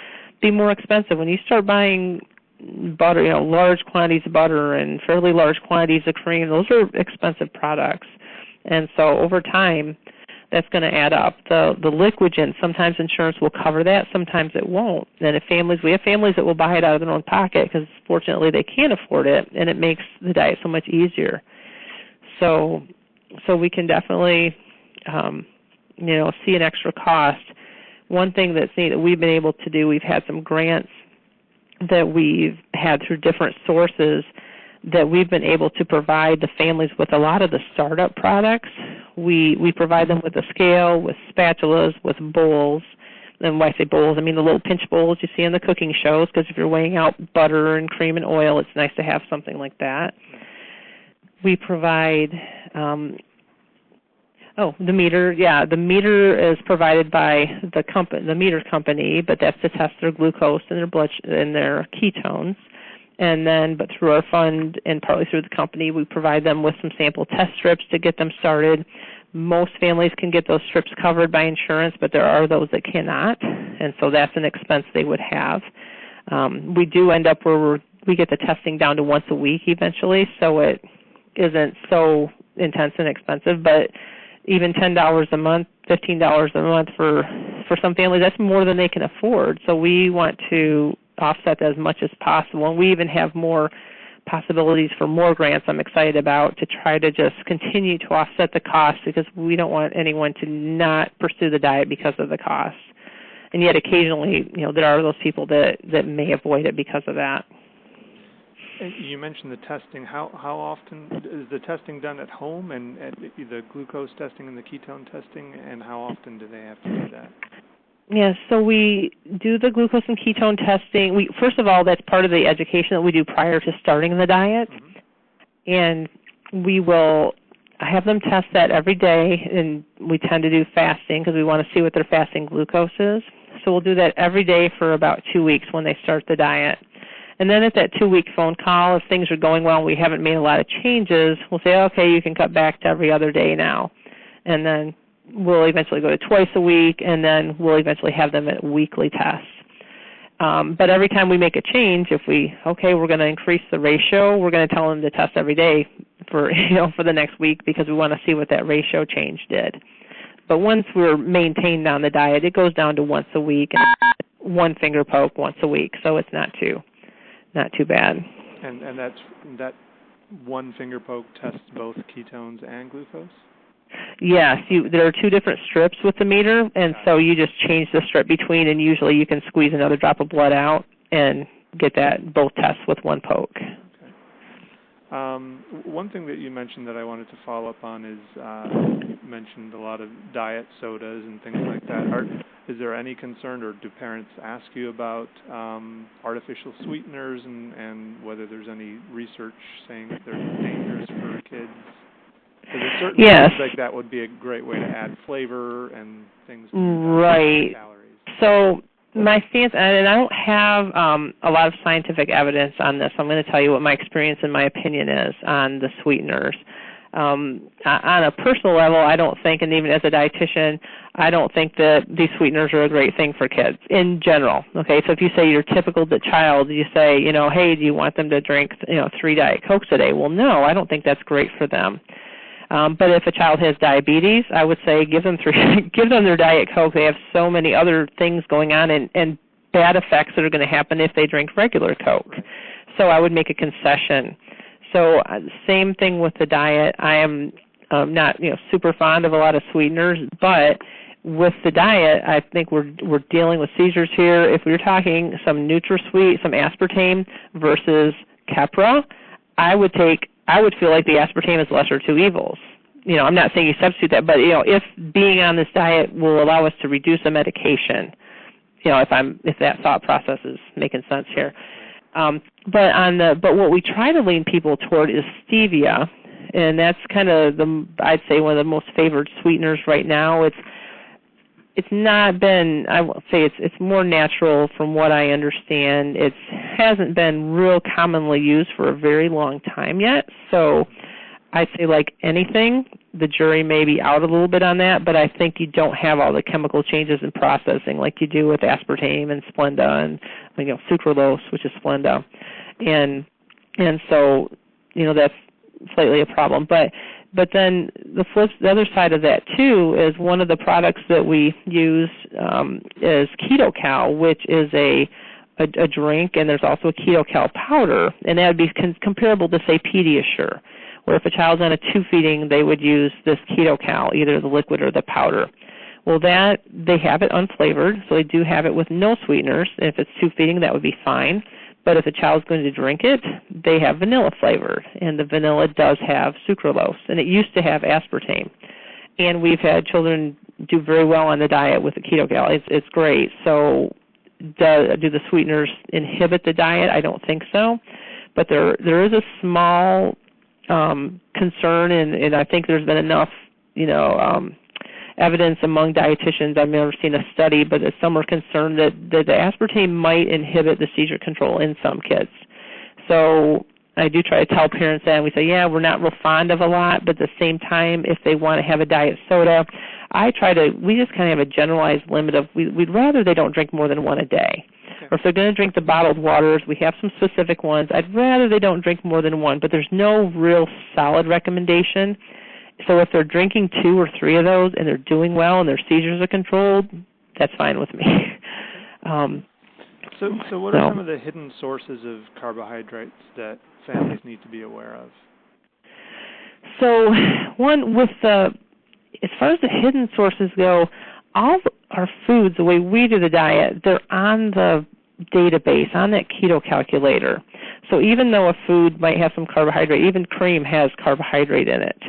be more expensive. When you start buying butter, large quantities of butter and fairly large quantities of cream, those are expensive products. And so over time, that's going to add up. The Liquigen, sometimes insurance will cover that, sometimes it won't. And we have families that will buy it out of their own pocket because fortunately they can't afford it, and it makes the diet so much easier. So we can definitely, see an extra cost. One thing that's neat that we've been able to do, we've had some grants that we've had through different sources that we've been able to provide the families with a lot of the startup products. We provide them with a scale, with spatulas, with bowls. And when I say bowls, I mean the little pinch bowls you see in the cooking shows, because if you're weighing out butter and cream and oil, it's nice to have something like that. We provide, the meter. Yeah, the meter is provided by the meter company, but that's to test their glucose and their blood and their ketones. And then, but through our fund and partly through the company, we provide them with some sample test strips to get them started. Most families can get those strips covered by insurance, but there are those that cannot, and so that's an expense they would have. We do end up where we get the testing down to once a week eventually, so it isn't so intense and expensive, but even $10 a month, $15 a month for some families, that's more than they can afford. So we want to offset as much as possible, and we even have more possibilities for more grants I'm excited about to try to just continue to offset the cost, because we don't want anyone to not pursue the diet because of the cost. And yet occasionally, there are those people that may avoid it because of that. And you mentioned the testing. How often is the testing done at home, and the glucose testing and the ketone testing, and how often do they have to do that? Yeah, so we do the glucose and ketone testing. First of all, that's part of the education that we do prior to starting the diet. Mm-hmm. And we will have them test that every day, and we tend to do fasting because we want to see what their fasting glucose is. So we'll do that every day for about 2 weeks when they start the diet. And then at that 2-week phone call, if things are going well and we haven't made a lot of changes, we'll say, okay, you can cut back to every other day now. And then we'll eventually go to twice a week, and then we'll eventually have them at weekly tests. But every time we make a change, if we're going to increase the ratio, we're going to tell them to test every day for the next week, because we want to see what that ratio change did. But once we're maintained on the diet, it goes down to once a week and one finger poke once a week, so it's not too bad. And that one finger poke tests both ketones and glucose? Yes, there are 2 different strips with the meter, and so you just change the strip between, and usually you can squeeze another drop of blood out and get both tests with one poke. Okay. One thing that you mentioned that I wanted to follow up on is you mentioned a lot of diet sodas and things like that. Is there any concern, or do parents ask you about artificial sweeteners and whether there's any research saying that they're dangerous for kids? Because it certainly seems like that would be a great way to add flavor and things. Right. Calories. So my stance, and I don't have a lot of scientific evidence on this. I'm going to tell you what my experience and my opinion is on the sweeteners. On a personal level, I don't think, and even as a dietitian, I don't think that these sweeteners are a great thing for kids in general. Okay, so if you say your typical child, you say, hey, do you want them to drink, 3 Diet Cokes a day? Well, no, I don't think that's great for them. But if a child has diabetes, I would say give them their Diet Coke. They have so many other things going on and bad effects that are going to happen if they drink regular Coke. So I would make a concession. So same thing with the diet. I am not super fond of a lot of sweeteners, but with the diet, I think we're dealing with seizures here. If we were talking some NutraSweet, some aspartame versus Keppra, I would feel like the aspartame is lesser of 2 evils. I'm not saying you substitute that, but if being on this diet will allow us to reduce the medication, if that thought process is making sense here. But what we try to lean people toward is stevia, and that's kind of I'd say one of the most favored sweeteners right now. It's not been, I will say it's more natural from what I understand. It hasn't been real commonly used for a very long time yet. So I'd say like anything, the jury may be out a little bit on that, but I think you don't have all the chemical changes in processing like you do with aspartame and Splenda and sucralose, which is Splenda. And so, that's slightly a problem. But then the other side of that, too, is one of the products that we use is KetoCal, which is a drink, and there's also a KetoCal powder, and that would be comparable to, say, Pediasure, where if a child's on a tube feeding, they would use this KetoCal, either the liquid or the powder. Well, they have it unflavored, so they do have it with no sweeteners, and if it's tube feeding, that would be fine. But if a child's going to drink it, they have vanilla flavored, and the vanilla does have sucralose, and it used to have aspartame. And we've had children do very well on the diet with the KetoCal. It's great. So do the sweeteners inhibit the diet? I don't think so. But there is a small concern, and I think there's been enough, evidence among dietitians. I've never seen a study, but some are concerned that the aspartame might inhibit the seizure control in some kids. So I do try to tell parents that, and we say, yeah, we're not real fond of a lot, but at the same time, if they want to have a diet soda, we just kind of have a generalized limit of, we'd rather they don't drink more than one a day. Okay. Or if they're going to drink the bottled waters, we have some specific ones. I'd rather they don't drink more than one, but there's no real solid recommendation. So if they're drinking 2 or 3 of those and they're doing well and their seizures are controlled, that's fine with me. So what are some of the hidden sources of carbohydrates that families need to be aware of? So one, as far as the hidden sources go, all our foods, the way we do the diet, they're on the database, on that keto calculator. So even though a food might have some carbohydrate, even cream has carbohydrate in it.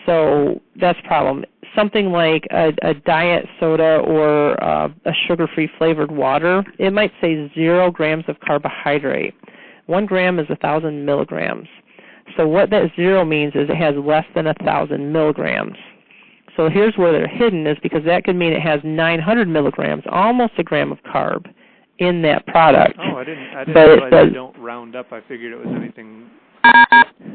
So that's a problem. Something like a diet soda or a sugar-free flavored water, it might say 0 grams of carbohydrate. 1 gram is 1,000 milligrams. So what that 0 means is it has less than 1,000 milligrams. So here's where they're hidden, is because that could mean it has 900 milligrams, almost a gram of carb in that product. Oh, I didn't realize they don't round up. I figured it was anything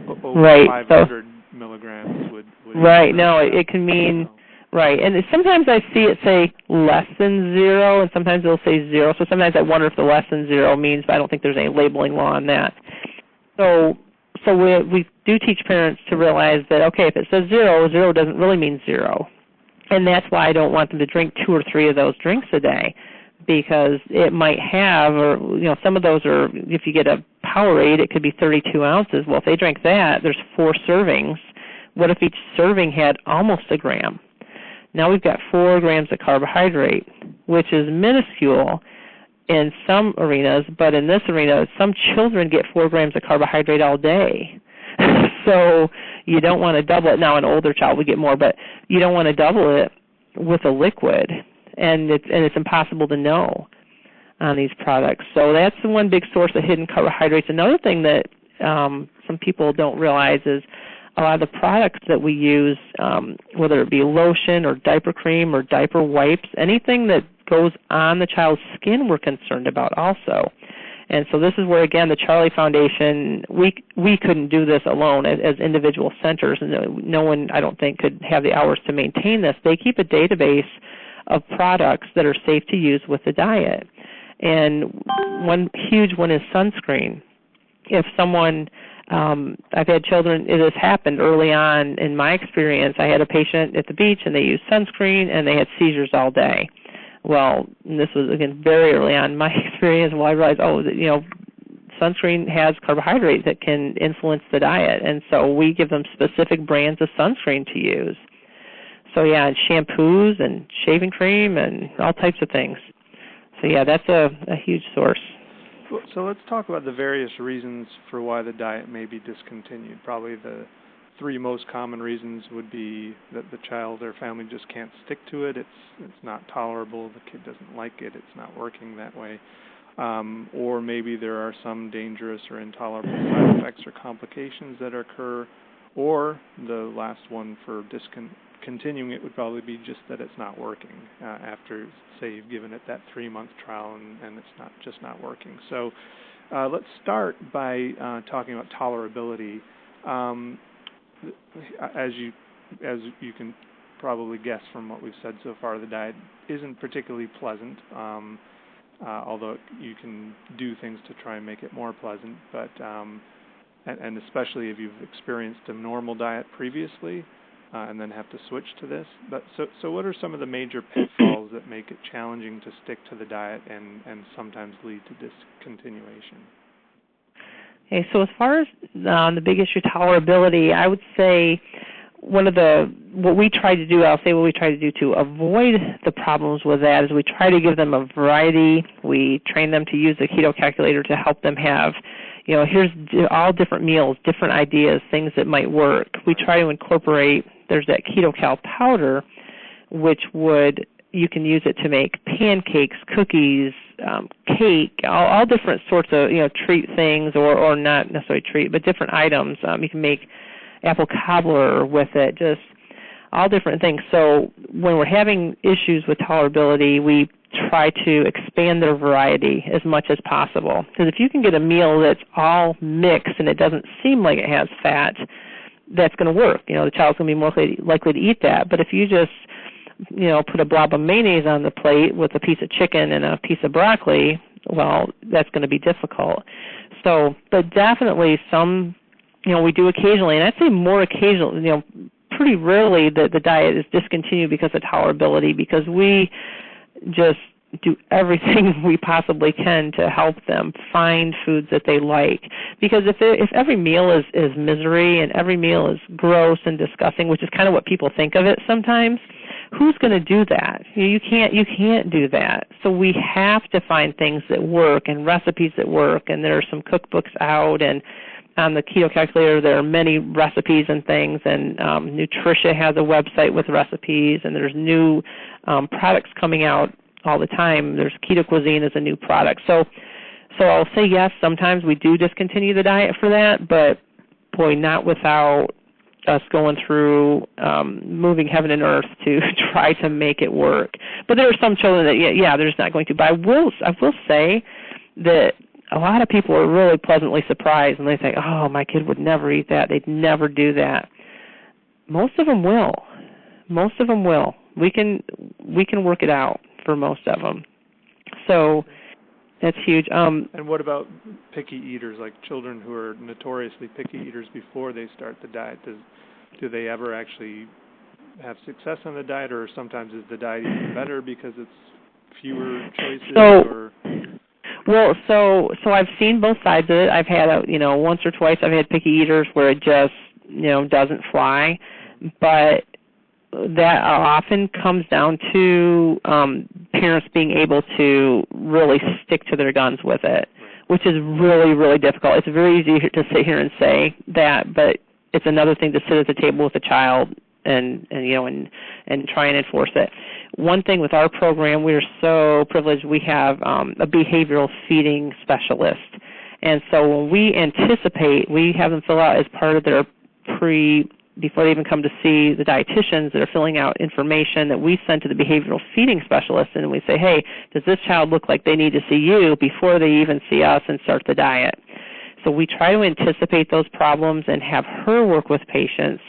over right, 500 milligrams would right, no, it can mean, right. And sometimes I see it say less than 0, and sometimes it'll say 0. So sometimes I wonder if the less than 0 means, but I don't think there's any labeling law on that. So we do teach parents to realize that, okay, if it says 0, 0 doesn't really mean 0. And that's why I don't want them to drink 2 or 3 of those drinks a day, because it might have, or, some of those are, if you get a Powerade, it could be 32 ounces. Well, if they drink that, there's 4 servings. What if each serving had almost a gram? Now we've got 4 grams of carbohydrate, which is minuscule in some arenas, but in this arena, some children get 4 grams of carbohydrate all day. So you don't want to double it. Now an older child would get more, but you don't want to double it with a liquid, and it's impossible to know on these products. So that's the one big source of hidden carbohydrates. Another thing that some people don't realize is a lot of the products that we use, whether it be lotion or diaper cream or diaper wipes, anything that goes on the child's skin we're concerned about also. And so this is where, again, the Charlie Foundation, we couldn't do this alone as individual centers, and no one, I don't think, could have the hours to maintain this. They keep a database of products that are safe to use with the diet. And one huge one is sunscreen. If someone, I've had children, it has happened early on in my experience. I had a patient at the beach, and they used sunscreen, and they had seizures all day. Well, and this was, again, very early on in my experience. Well, I realized, sunscreen has carbohydrates that can influence the diet, and so we give them specific brands of sunscreen to use. So, yeah, and shampoos and shaving cream and all types of things. So, yeah, that's a huge source. So let's talk about the various reasons for why the diet may be discontinued. Probably the 3 most common reasons would be that the child or family just can't stick to it. It's not tolerable. The kid doesn't like it. It's not working that way. Or maybe there are some dangerous or intolerable side effects or complications that occur. Or the last one for continuing it would probably be just that it's not working after, say, you've given it that 3-month trial and it's not working. So let's start by talking about tolerability. As you can probably guess from what we've said so far, the diet isn't particularly pleasant, although you can do things to try and make it more pleasant. But and especially if you've experienced a normal diet previously and then have to switch to this. But so what are some of the major pitfalls that make it challenging to stick to the diet and sometimes lead to discontinuation? Okay, so as far as the big issue, tolerability, I would say what we try to do to avoid the problems with that is we try to give them a variety. We train them to use the keto calculator to help them have, here's all different meals, different ideas, things that might work. We try to incorporate, there's that keto cal powder, which you can use it to make pancakes, cookies, cake, all different sorts of, treat things or not necessarily treat, but different items. You can make apple cobbler with it, just all different things. So when we're having issues with tolerability, we try to expand their variety as much as possible. Because if you can get a meal that's all mixed and it doesn't seem like it has fat, that's going to work. The child's going to be more likely to eat that. But if you just, put a blob of mayonnaise on the plate with a piece of chicken and a piece of broccoli, well, that's going to be difficult. So, but definitely some, we do occasionally, and I'd say more occasionally, pretty rarely the diet is discontinued because of tolerability, because we just do everything we possibly can to help them find foods that they like. Because if every meal is misery and every meal is gross and disgusting, which is kind of what people think of it sometimes, who's going to do that? You can't do that. So we have to find things that work and recipes that work, and there are some cookbooks out, and on the Keto Calculator there are many recipes and things, and Nutritia has a website with recipes, and there's new products coming out all the time. There's Keto Cuisine is a new product. So I'll say yes, sometimes we do discontinue the diet for that, but boy, not without us going through moving heaven and earth to try to make it work. But there are some children that, they're just not going to. But I will say that a lot of people are really pleasantly surprised, and they think, oh, my kid would never eat that. They'd never do that. Most of them will. We can work it out for most of them. So that's huge. And what about picky eaters, like children who are notoriously picky eaters before they start the diet? Do they ever actually have success on the diet, or sometimes is the diet even better because it's fewer choices? So I've seen both sides of it. I've had, once or twice I've had picky eaters where it just, doesn't fly. But that often comes down to parents being able to really stick to their guns with it, which is really, really difficult. It's very easy to sit here and say that, but it's another thing to sit at the table with a child and try and enforce it. One thing with our program, we are so privileged. We have a behavioral feeding specialist, and so when we anticipate, we have them fill out as part of their before they even come to see the dietitians, that are filling out information that we send to the behavioral feeding specialist, and we say, hey, does this child look like they need to see you before they even see us and start the diet? So we try to anticipate those problems and have her work with patients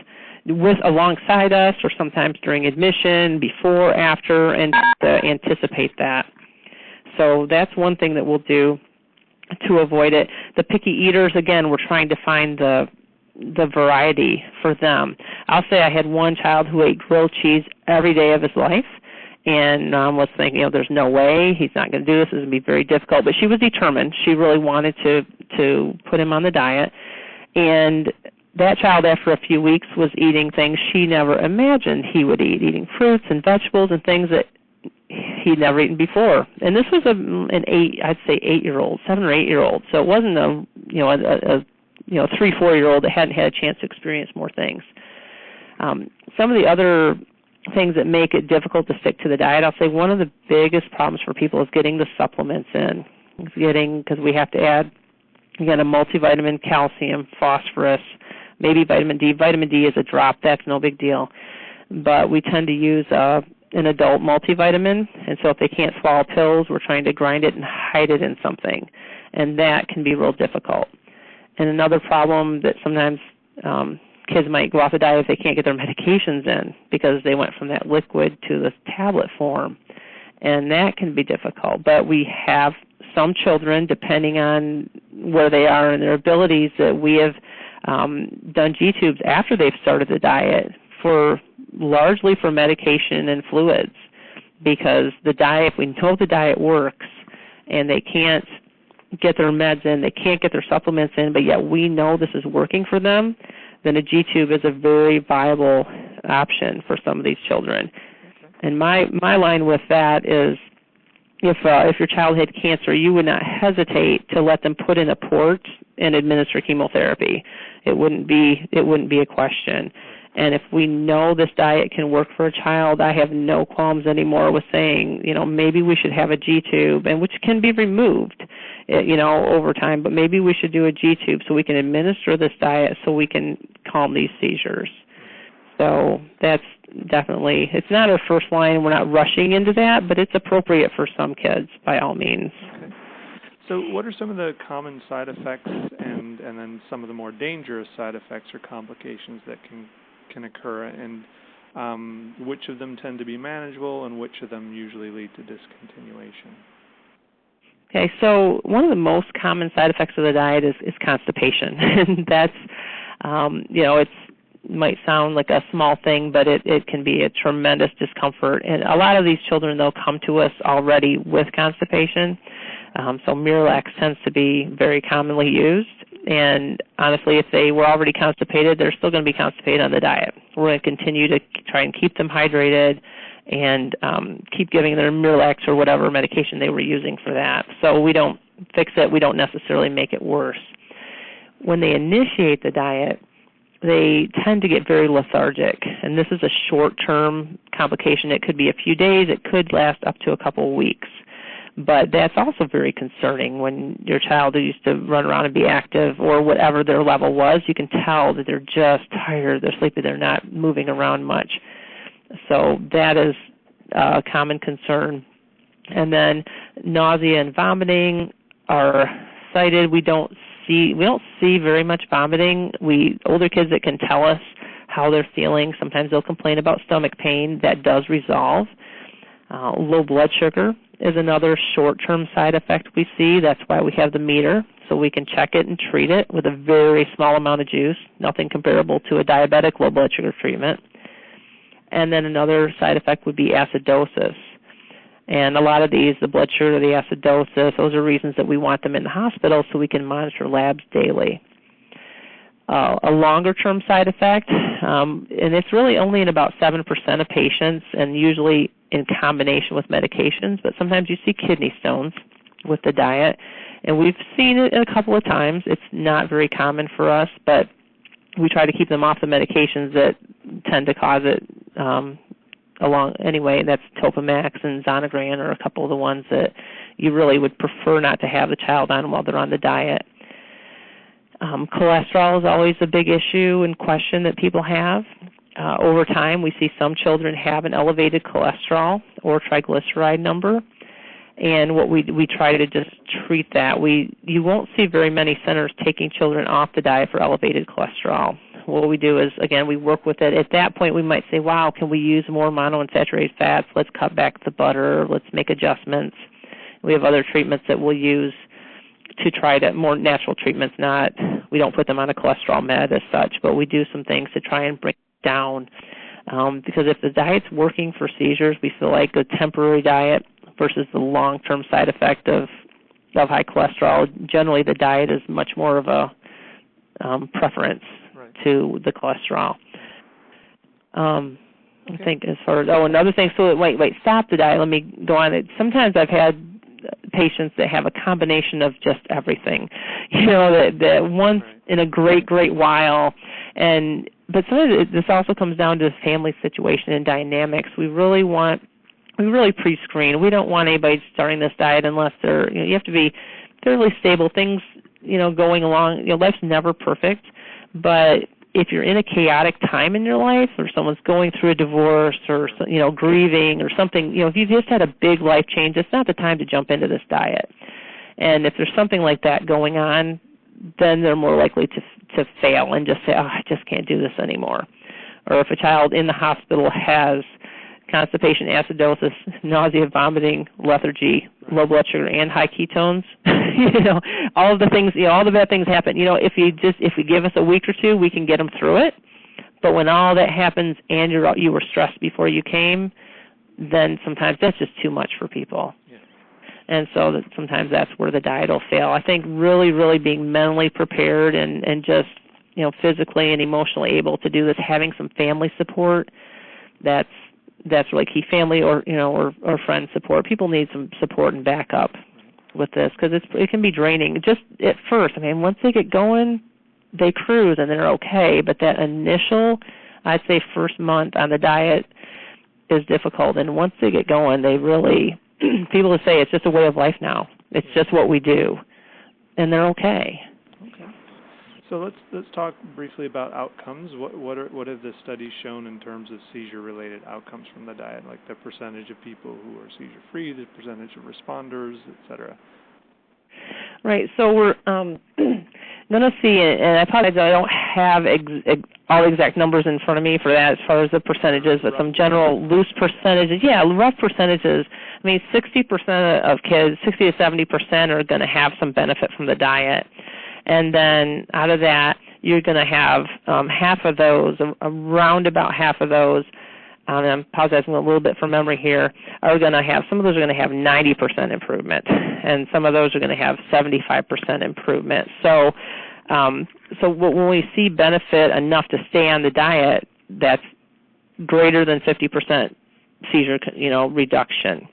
alongside us, or sometimes during admission, before, after, and to anticipate that. So that's one thing that we'll do to avoid it. The picky eaters, again, we're trying to find the variety for them. I'll say I had one child who ate grilled cheese every day of his life, and was thinking, there's no way he's not going to do this. It's going to be very difficult. But she was determined. She really wanted to put him on the diet, and that child, after a few weeks, was eating things she never imagined he would eat, eating fruits and vegetables and things that he'd never eaten before. And this was an 8-year-old, 7 or 8-year-old. So it wasn't a 3-4-year-old that hadn't had a chance to experience more things. Some of the other things that make it difficult to stick to the diet, I'll say one of the biggest problems for people is getting the supplements in. Because we have to add, again, a multivitamin, calcium, phosphorus, maybe vitamin D. Vitamin D is a drop. That's no big deal. But we tend to use an adult multivitamin, and so if they can't swallow pills, we're trying to grind it and hide it in something, and that can be real difficult. And another problem that sometimes kids might go off the diet if they can't get their medications in, because they went from that liquid to the tablet form, and that can be difficult. But we have some children, depending on where they are and their abilities, that we have done G-tubes after they've started the diet, largely for medication and fluids, because the diet, if we know the diet works and they can't get their meds in, they can't get their supplements in, but yet we know this is working for them, then a G-tube is a very viable option for some of these children. Okay. And my line with that is, if your child had cancer, you would not hesitate to let them put in a port and administer chemotherapy. It wouldn't be a question. And if we know this diet can work for a child, I have no qualms anymore with saying, maybe we should have a G-tube, and which can be removed, over time. But maybe we should do a G-tube so we can administer this diet so we can calm these seizures. So that's definitely, it's not our first line. We're not rushing into that, but it's appropriate for some kids by all means. Okay. So what are some of the common side effects and then some of the more dangerous side effects or complications that can occur, and which of them tend to be manageable and which of them usually lead to discontinuation? Okay, so one of the most common side effects of the diet is constipation. And that's, it might sound like a small thing, but it can be a tremendous discomfort. And a lot of these children, they'll come to us already with constipation. So Miralax tends to be very commonly used. And honestly, if they were already constipated, they're still going to be constipated on the diet. We're going to continue to try and keep them hydrated and keep giving their Miralax or whatever medication they were using for that. So we don't fix it. We don't necessarily make it worse. When they initiate the diet, they tend to get very lethargic, and this is a short-term complication. It could be a few days. It could last up to a couple of weeks. But that's also very concerning when your child who used to run around and be active or whatever their level was, you can tell that they're just tired, they're sleepy, they're not moving around much. So that is a common concern. And then nausea and vomiting are cited. We don't see very much vomiting. Older kids that can tell us how they're feeling, sometimes they'll complain about stomach pain. That does resolve. Low blood sugar is another short-term side effect we see. That's why we have the meter, so we can check it and treat it with a very small amount of juice, nothing comparable to a diabetic low blood sugar treatment. And then another side effect would be acidosis. And a lot of these, the blood sugar, the acidosis, those are reasons that we want them in the hospital so we can monitor labs daily. A longer-term side effect, and it's really only in about 7% of patients and usually in combination with medications, but sometimes you see kidney stones with the diet, and we've seen it a couple of times. It's not very common for us, but we try to keep them off the medications that tend to cause it anyway. That's Topamax and Zonegran are a couple of the ones that you really would prefer not to have the child on while they're on the diet. Cholesterol is always a big issue and question that people have. Over time, we see some children have an elevated cholesterol or triglyceride number, and what we try to just treat that. You won't see very many centers taking children off the diet for elevated cholesterol. What we do is, again, we work with it. At that point, we might say, wow, can we use more monounsaturated fats? Let's cut back the butter. Let's make adjustments. We have other treatments that we'll use to try to, more natural treatments, we don't put them on a cholesterol med as such, but we do some things to try and bring it down. Because if the diet's working for seizures, we feel like a temporary diet versus the long-term side effect of high cholesterol, generally the diet is much more of a preference to the cholesterol. Okay. I think as far as, another thing, so wait, stop the diet, let me go on. Sometimes I've had patients that have a combination of just everything, that once in a great while, but sometimes this also comes down to family situation and dynamics. We really pre-screen. We don't want anybody starting this diet unless you have to be fairly stable. Things, going along, life's never perfect, but if you're in a chaotic time in your life or someone's going through a divorce or, grieving or something, if you've just had a big life change, it's not the time to jump into this diet. And if there's something like that going on, then they're more likely to fail and just say, I just can't do this anymore. Or if a child in the hospital has constipation, acidosis, nausea, vomiting, lethargy, low blood sugar, and high ketones, all of the things, all the bad things happen. If we give us a week or two, we can get them through it. But when all that happens and you were stressed before you came, then sometimes that's just too much for people. Yeah. And so sometimes that's where the diet will fail. I think really, really being mentally prepared and just, physically and emotionally able to do this, having some family support, that's really key. Family or friend support. People need some support and backup with this because it can be draining. Just at first, once they get going, they cruise and they're okay. But that initial I'd say first month on the diet is difficult, and once they get going, they really, people will say it's just a way of life now. It's just what we do, and they're okay. Okay. So let's talk briefly about outcomes. What have the studies shown in terms of seizure-related outcomes from the diet, like the percentage of people who are seizure-free, the percentage of responders, et cetera? Right. So we're going to see, and I apologize, I don't have all the exact numbers in front of me for that as far as the percentages, but some general loose percentages. Yeah, rough percentages. I mean, 60% of kids, 60 to 70% are going to have some benefit from the diet. And then out of that, you're going to have half of those, around about half of those, and I'm apologizing a little bit for memory here, are going to have, some of those are going to have 90% improvement, and some of those are going to have 75% improvement. So when we see benefit enough to stay on the diet, that's greater than 50% seizure, reduction.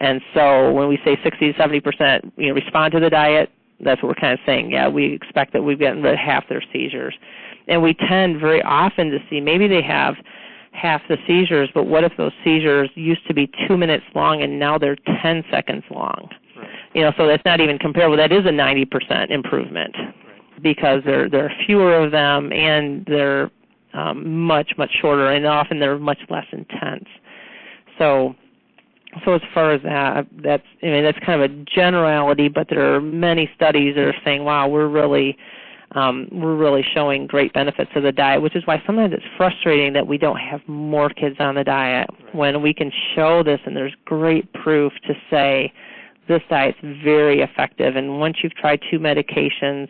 And so when we say 60 to 70%, respond to the diet, that's what we're kind of saying. Yeah, we expect that we've gotten rid of half their seizures. And we tend very often to see maybe they have half the seizures, but what if those seizures used to be 2 minutes long and now they're 10 seconds long? Right. So that's not even comparable. That is a 90% improvement, right, because there are fewer of them and they're much, much shorter, and often they're much less intense. So as far as that's kind of a generality, but there are many studies that are saying, wow, we're really showing great benefits of the diet, which is why sometimes it's frustrating that we don't have more kids on the diet, right, when we can show this, and there's great proof to say this diet's very effective. And once you've tried 2 medications,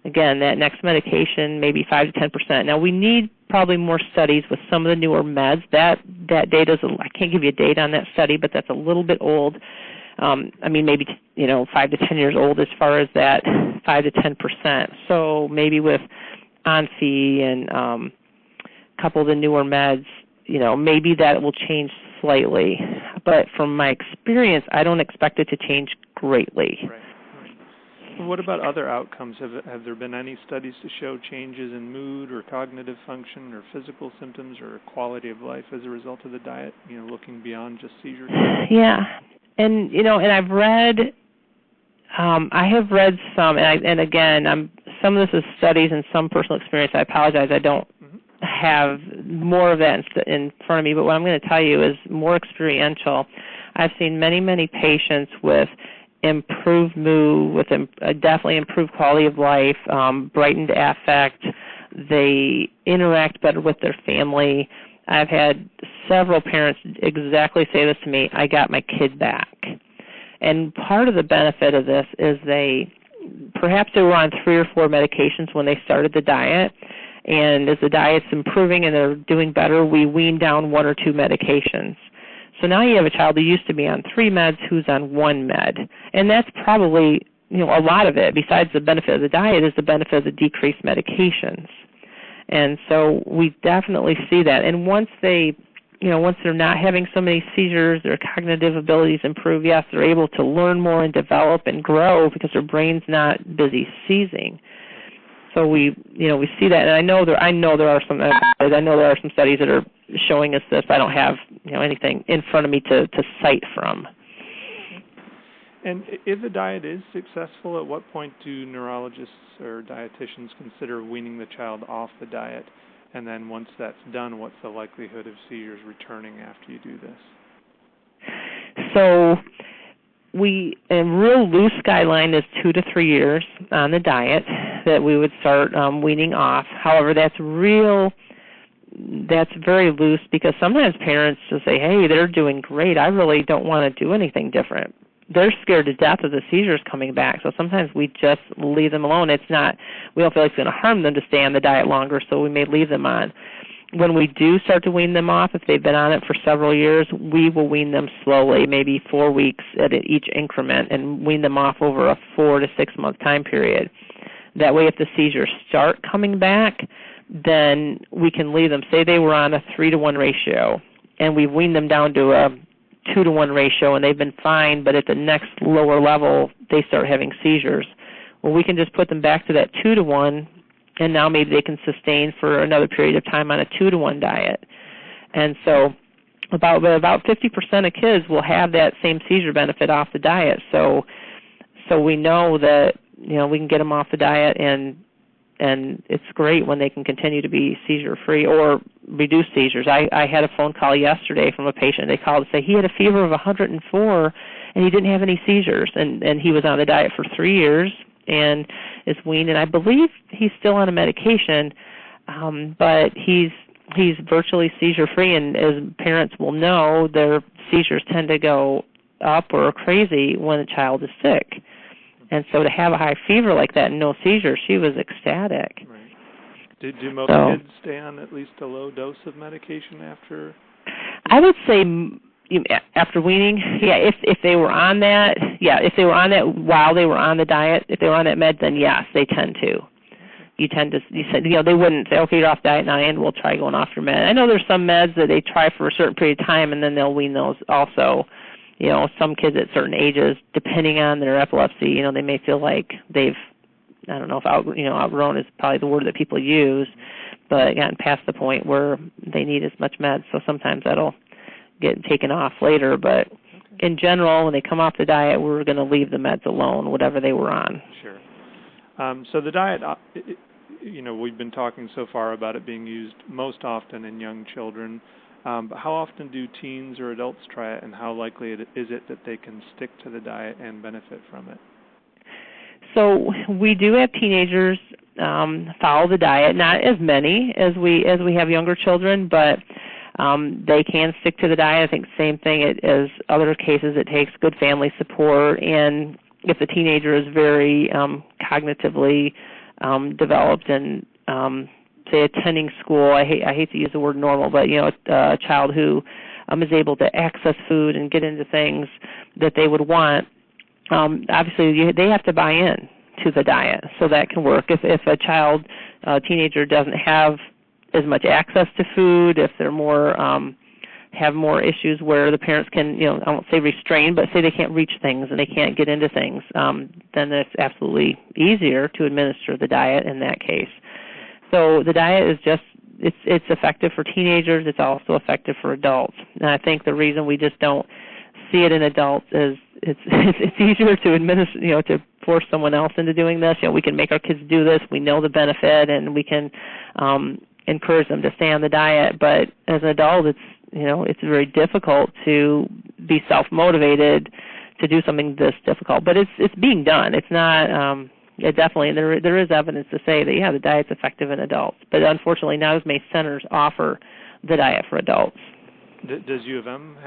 again, that next medication, maybe 5 to 10%. Now, we need probably more studies with some of the newer meds. That data is, I can't give you data on that study, but that's a little bit old. Maybe 5 to 10 years old as far as that 5 to 10%. So maybe with Onfi and a couple of the newer meds, maybe that will change slightly. But from my experience, I don't expect it to change greatly. Right. What about other outcomes? Have there been any studies to show changes in mood or cognitive function or physical symptoms or quality of life as a result of the diet, looking beyond just seizures? Yeah. And I've read, I have read some, and again, some of this is studies and some personal experience. I apologize, I don't have more of that in front of me, but what I'm going to tell you is more experiential. I've seen many, many patients with improved mood, with definitely improved quality of life, brightened affect. They interact better with their family. I've had several parents exactly say this to me, I got my kid back. And part of the benefit of this is perhaps they were on 3 or 4 medications when they started the diet, and as the diet's improving and they're doing better, we wean down 1 or 2 medications. So now you have a child who used to be on 3 meds who's on 1 med. And that's probably, a lot of it, besides the benefit of the diet, is the benefit of the decreased medications. And so we definitely see that. And once they're not having so many seizures, their cognitive abilities improve, yes, they're able to learn more and develop and grow because their brain's not busy seizing. So we see that, and I know there are some studies that are showing us this. I don't have anything in front of me to cite from. And if the diet is successful, at what point do neurologists or dietitians consider weaning the child off the diet? And then once that's done, what's the likelihood of seizures returning after you do this? So a real loose guideline is 2 to 3 years on the diet that we would start weaning off. However, that's very loose because sometimes parents just say, hey, they're doing great. I really don't want to do anything different. They're scared to death of the seizures coming back, so sometimes we just leave them alone. We don't feel like it's going to harm them to stay on the diet longer, so we may leave them on. When we do start to wean them off, if they've been on it for several years, we will wean them slowly, maybe 4 weeks at each increment, and wean them off over a 4 to 6 month time period. That way, if the seizures start coming back, then we can leave them. Say they were on a 3-to-1 ratio, and we've weaned them down to a 2-to-1 ratio, and they've been fine, but at the next lower level, they start having seizures. Well, we can just put them back to that 2-to-1 and now maybe they can sustain for another period of time on a 2-to-1 diet. And so about 50% of kids will have that same seizure benefit off the diet. So we know that, we can get them off the diet, and it's great when they can continue to be seizure-free or reduce seizures. I had a phone call yesterday from a patient. They called to say he had a fever of 104, and he didn't have any seizures, and he was on the diet for 3 years and is weaned, and I believe he's still on a medication, but he's virtually seizure-free, and as parents will know, their seizures tend to go up or crazy when a child is sick. And so to have a high fever like that and no seizures, she was ecstatic. Right. Do most kids stay on at least a low dose of medication after? I would say after weaning, if they were on that, if they were on that while they were on the diet, if they were on that med, then yes, they tend to. You said, they wouldn't say, okay, you're off diet now, and we'll try going off your med. I know there's some meds that they try for a certain period of time, and then they'll wean those also. Some kids at certain ages, depending on their epilepsy, they may feel like they've, I don't know if outgrown is probably the word that people use, but gotten past the point where they need as much meds. So sometimes that'll get taken off later. But in general, when they come off the diet, we're going to leave the meds alone, whatever they were on. Sure. So the diet, we've been talking so far about it being used most often in young children. But how often do teens or adults try it, and how likely is it that they can stick to the diet and benefit from it? So we do have teenagers follow the diet, not as many as we have younger children, but they can stick to the diet. I think same thing as other cases. It takes good family support, and if the teenager is very cognitively developed and say attending school, I hate to use the word normal, but a child who is able to access food and get into things that they would want, obviously they have to buy in to the diet, so that can work. If a teenager doesn't have as much access to food, if they're more have more issues where the parents can, I won't say restrain, but say they can't reach things and they can't get into things, then it's absolutely easier to administer the diet in that case. So the diet is just, it's effective for teenagers. It's also effective for adults. And I think the reason we just don't see it in adults is it's easier to administer, to force someone else into doing this. We can make our kids do this. We know the benefit, and we can encourage them to stay on the diet. But as an adult, it's very difficult to be self-motivated to do something this difficult. But it's being done. It's not. Definitely, and there is evidence to say that, the diet's effective in adults. But unfortunately, not as many centers offer the diet for adults. Does U of M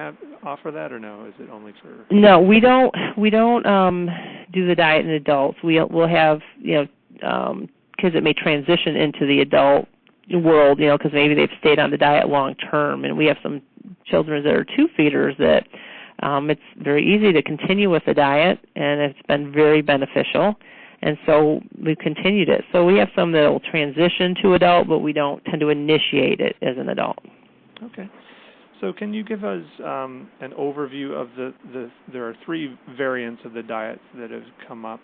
offer that, or no? Is it only for? No, we don't do the diet in adults. We'll have kids that may transition into the adult world, because maybe they've stayed on the diet long term, and we have some children that are 2-feeders that it's very easy to continue with the diet, and it's been very beneficial. And so we've continued it. So we have some that will transition to adult, but we don't tend to initiate it as an adult. Okay. So can you give us an overview of there are 3 variants of the diet that have come up,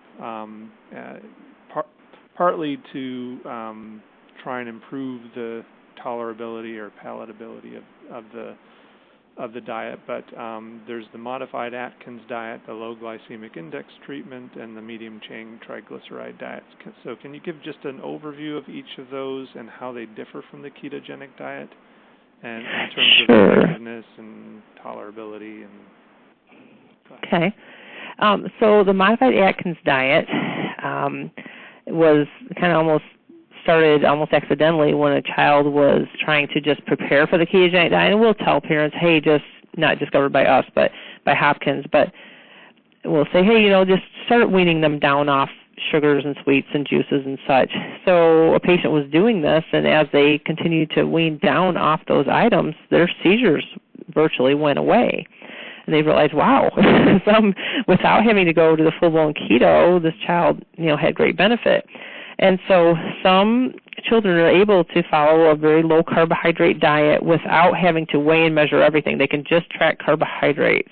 partly to try and improve the tolerability or palatability of the diet, but there's the modified Atkins diet, the low glycemic index treatment, and the medium-chain triglyceride diets. So can you give just an overview of each of those and how they differ from the ketogenic diet, and in terms of effectiveness and tolerability? Okay. So the modified Atkins diet was kind of almost started almost accidentally when a child was trying to just prepare for the ketogenic diet. And we'll tell parents, hey, just not discovered by us, but by Hopkins, but we'll say, hey, just start weaning them down off sugars and sweets and juices and such. So a patient was doing this, and as they continued to wean down off those items, their seizures virtually went away. And they realized, wow, without having to go to the full-blown keto, this child, had great benefit. And so some children are able to follow a very low carbohydrate diet without having to weigh and measure everything. They can just track carbohydrates.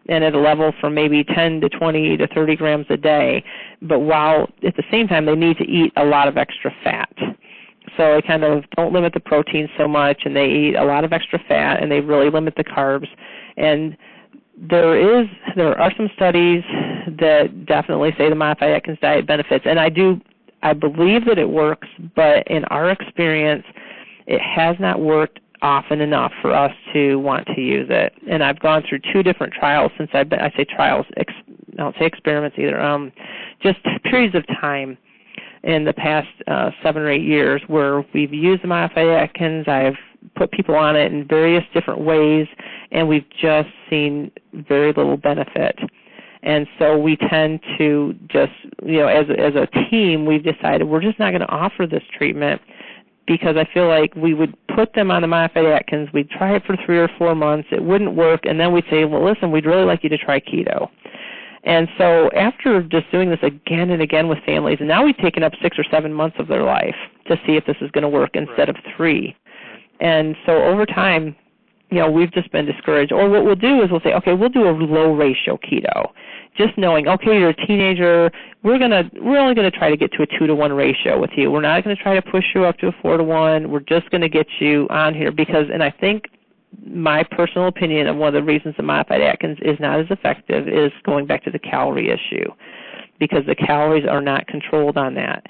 and at a level from maybe 10 to 20 to 30 grams a day, but while at the same time they need to eat a lot of extra fat. So they kind of don't limit the protein so much, and they eat a lot of extra fat, and they really limit the carbs. And there are some studies that definitely say the modified Atkins diet benefits, and I believe that it works, but in our experience, it has not worked often enough for us to want to use it. And I've gone through 2 different trials since I say trials, I don't say experiments either, just periods of time in the past 7 or 8 years where we've used the modified Atkins. I've put people on it in various different ways, and we've just seen very little benefit. And so we tend to just, as a team, we've decided we're just not going to offer this treatment because I feel like we would put them on the modified Atkins, we'd try it for 3 or 4 months, it wouldn't work, and then we'd say, well, listen, we'd really like you to try keto. And so after just doing this again and again with families, and now we've taken up 6 or 7 months of their life to see if this is going to work instead of 3. And so over time, we've just been discouraged. Or what we'll do is we'll say, okay, we'll do a low ratio keto. Just knowing, okay, you're a teenager, we're only going to try to get to a 2-to-1 ratio with you. We're not going to try to push you up to a 4-to-1. We're just going to get you on here because, and I think my personal opinion of one of the reasons the modified Atkins is not as effective is going back to the calorie issue because the calories are not controlled on that.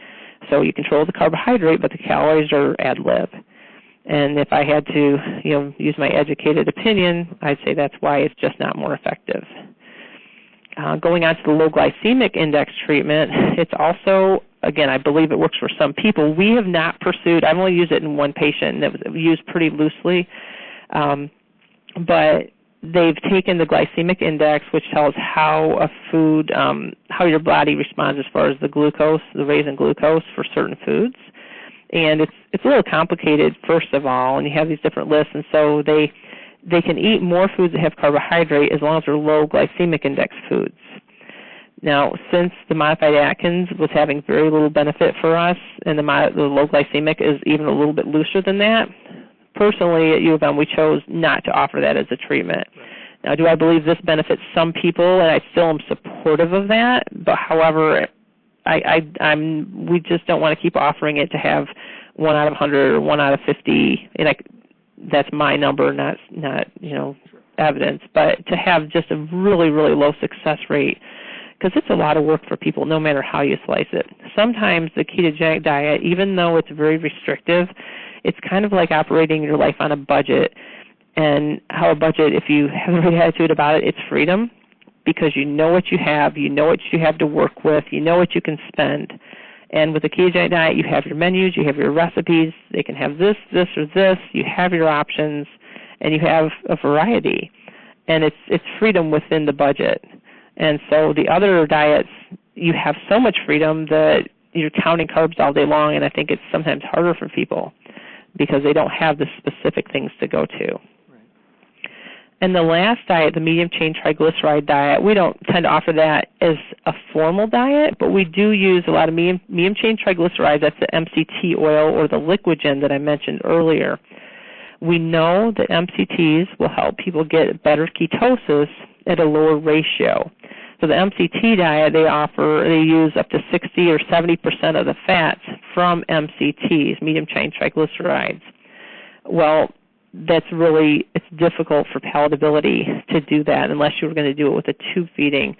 So you control the carbohydrate, but the calories are ad lib. And if I had to, use my educated opinion, I'd say that's why it's just not more effective. Going on to the low glycemic index treatment, it's also, again, I believe it works for some people. We have not pursued, I've only used it in one patient, and it was used pretty loosely. But they've taken the glycemic index, which tells how a food, how your body responds as far as the glucose, the raise in glucose for certain foods. And it's a little complicated, first of all, and you have these different lists, and so they can eat more foods that have carbohydrate as long as they're low glycemic index foods. Now, since the modified Atkins was having very little benefit for us, and the low glycemic is even a little bit looser than that, personally at U of M we chose not to offer that as a treatment. Right. Now, do I believe this benefits some people, and I still am supportive of that, but however, we just don't want to keep offering it to have 1 out of 100 or 1 out of 50, and that's my number, not evidence, but to have just a really, really low success rate, because it's a lot of work for people no matter how you slice it. Sometimes the ketogenic diet, even though it's very restrictive, it's kind of like operating your life on a budget, and how a budget, if you have the right attitude about it, it's freedom, because you know what you have to work with, you know what you can spend. And with the ketogenic diet, you have your menus, you have your recipes, they can have this, this, or this, you have your options, and you have a variety. And it's freedom within the budget. And so the other diets, you have so much freedom that you're counting carbs all day long, and I think it's sometimes harder for people because they don't have the specific things to go to. And the last diet, the medium-chain triglyceride diet, we don't tend to offer that as a formal diet, but we do use a lot of medium-chain triglycerides. That's the MCT oil or the Liquigen that I mentioned earlier. We know that MCTs will help people get better ketosis at a lower ratio. So the MCT diet, they use up to 60 or 70% of the fats from MCTs, medium-chain triglycerides. Well, it's difficult for palatability to do that unless you were going to do it with a tube feeding.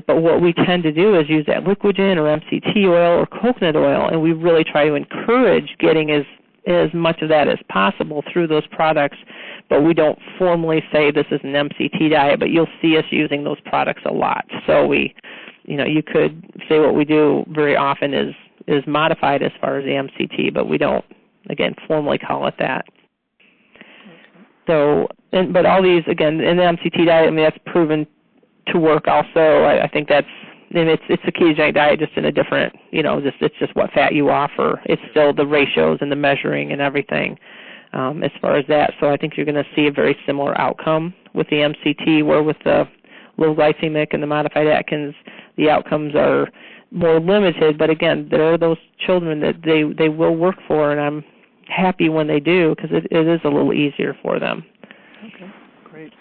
But what we tend to do is use that Liquigen or MCT oil or coconut oil, and we really try to encourage getting as much of that as possible through those products. But we don't formally say this is an MCT diet, but you'll see us using those products a lot. So you could say what we do very often is modified as far as the MCT, but we don't, again, formally call it that. So, but all these, again, in the MCT diet, that's proven to work also. I think it's a ketogenic diet just in a different, it's just what fat you offer. It's still the ratios and the measuring and everything as far as that. So I think you're going to see a very similar outcome with the MCT, where with the low glycemic and the modified Atkins, the outcomes are more limited. But again, there are those children that they will work for, and I'm happy when they do because it is a little easier for them. Okay, great.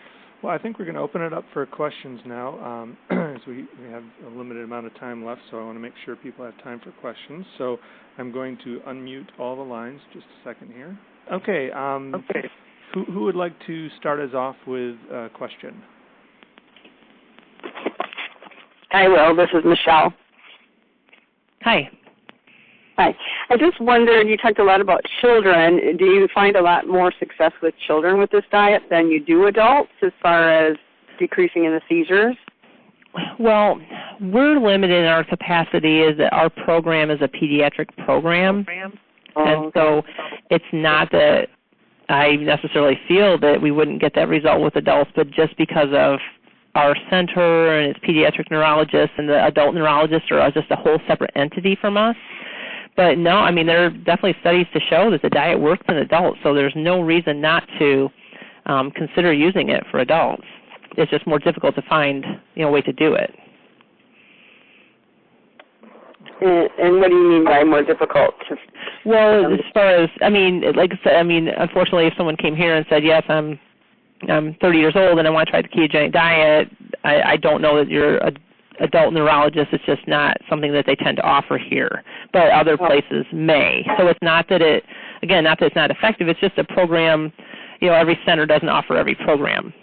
Well, I think we're going to open it up for questions now, as we have a limited amount of time left, so I want to make sure people have time for questions. So I'm going to unmute all the lines. Just a second here. Okay. Okay. Who would like to start us off with a question? I will. This is Michelle. Hi. Hi. I just wondered, you talked a lot about children. Do you find a lot more success with children with this diet than you do adults as far as decreasing in the seizures? Well, we're limited in our capacity is that our program is a pediatric program. And so it's not that I necessarily feel that we wouldn't get that result with adults, but just because of our center and its pediatric neurologists and the adult neurologists are just a whole separate entity from us. But no, I mean, there are definitely studies to show that the diet works in adults, so there's no reason not to consider using it for adults. It's just more difficult to find, a way to do it. And what do you mean by more difficult? Well, as far as, like I said, unfortunately, if someone came here and said, yes, I'm 30 years old and I want to try the ketogenic diet, I don't know that you're a adult neurologist. It's just not something that they tend to offer here, but other places may. So it's not that not that it's not effective. It's just a program. Every center doesn't offer every program.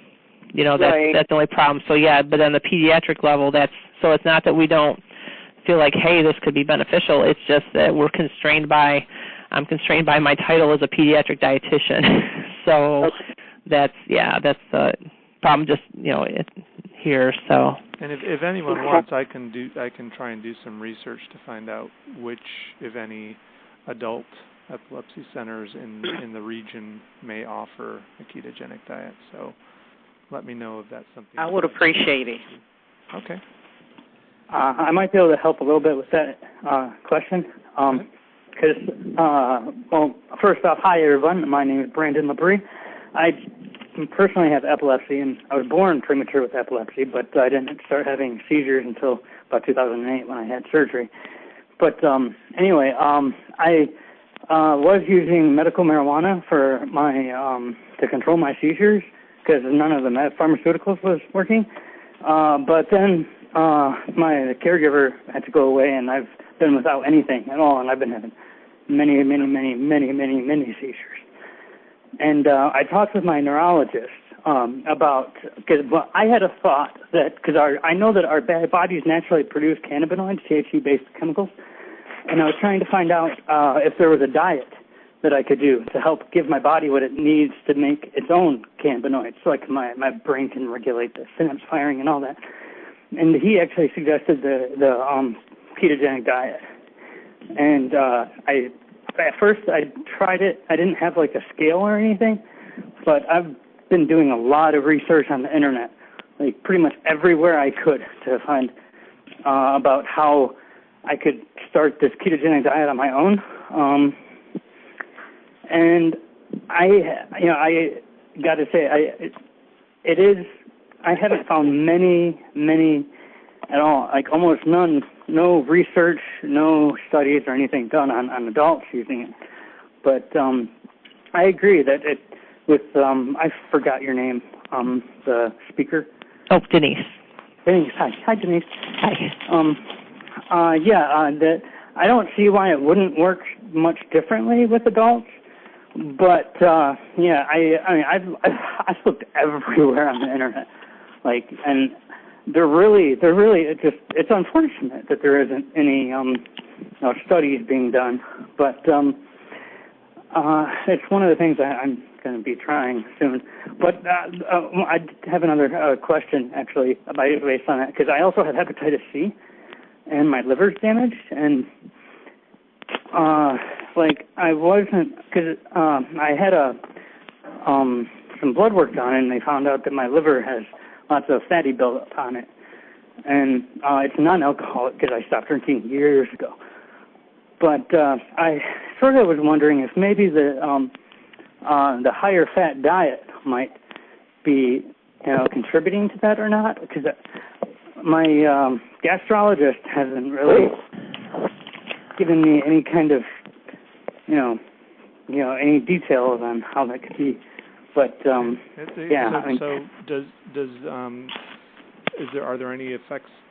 That's the only problem. So yeah, but on the pediatric level, so it's not that we don't feel like, hey, this could be beneficial. It's just that I'm constrained by my title as a pediatric dietitian. So that's the problem. Just here. So. And if anyone wants, I can try and do some research to find out which, if any, adult epilepsy centers in the region may offer a ketogenic diet. So let me know if that's something. I would appreciate it. Okay. I might be able to help a little bit with that question. First off, hi everyone. My name is Brandon LeBrie. I personally have epilepsy, and I was born premature with epilepsy, but I didn't start having seizures until about 2008 when I had surgery. But anyway, I was using medical marijuana for my to control my seizures because none of the pharmaceuticals was working. But then my caregiver had to go away, and I've been without anything at all, and I've been having many seizures. And I talked with my neurologist about, because I had a thought that, because I know that our bodies naturally produce cannabinoids, THC-based chemicals, and I was trying to find out if there was a diet that I could do to help give my body what it needs to make its own cannabinoids, so like my brain can regulate the synapse firing and all that. And he actually suggested the ketogenic diet. And at first I tried it. I didn't have like a scale or anything, but I've been doing a lot of research on the internet, like pretty much everywhere I could to find about how I could start this ketogenic diet on my own. And I got to say, I haven't found many at all, like almost none, no research, no studies or anything done on adults using it. But I agree that I forgot your name, the speaker. Oh, Denise. Denise, hi. Hi, Denise. Hi. I don't see why it wouldn't work much differently with adults. But I've looked everywhere on the internet, and they're really it's unfortunate that there isn't any studies being done. But it's one of the things I'm going to be trying soon. But I have another question actually based on that, because I also have hepatitis C, and my liver's damaged, and I wasn't, because I had some blood work done, and they found out that my liver has lots of fatty buildup on it, and it's non-alcoholic because I stopped drinking years ago. But I sort of was wondering if maybe the higher fat diet might be contributing to that or not, because my gastrologist hasn't really given me any kind of any details on how that could be But yeah. Are there any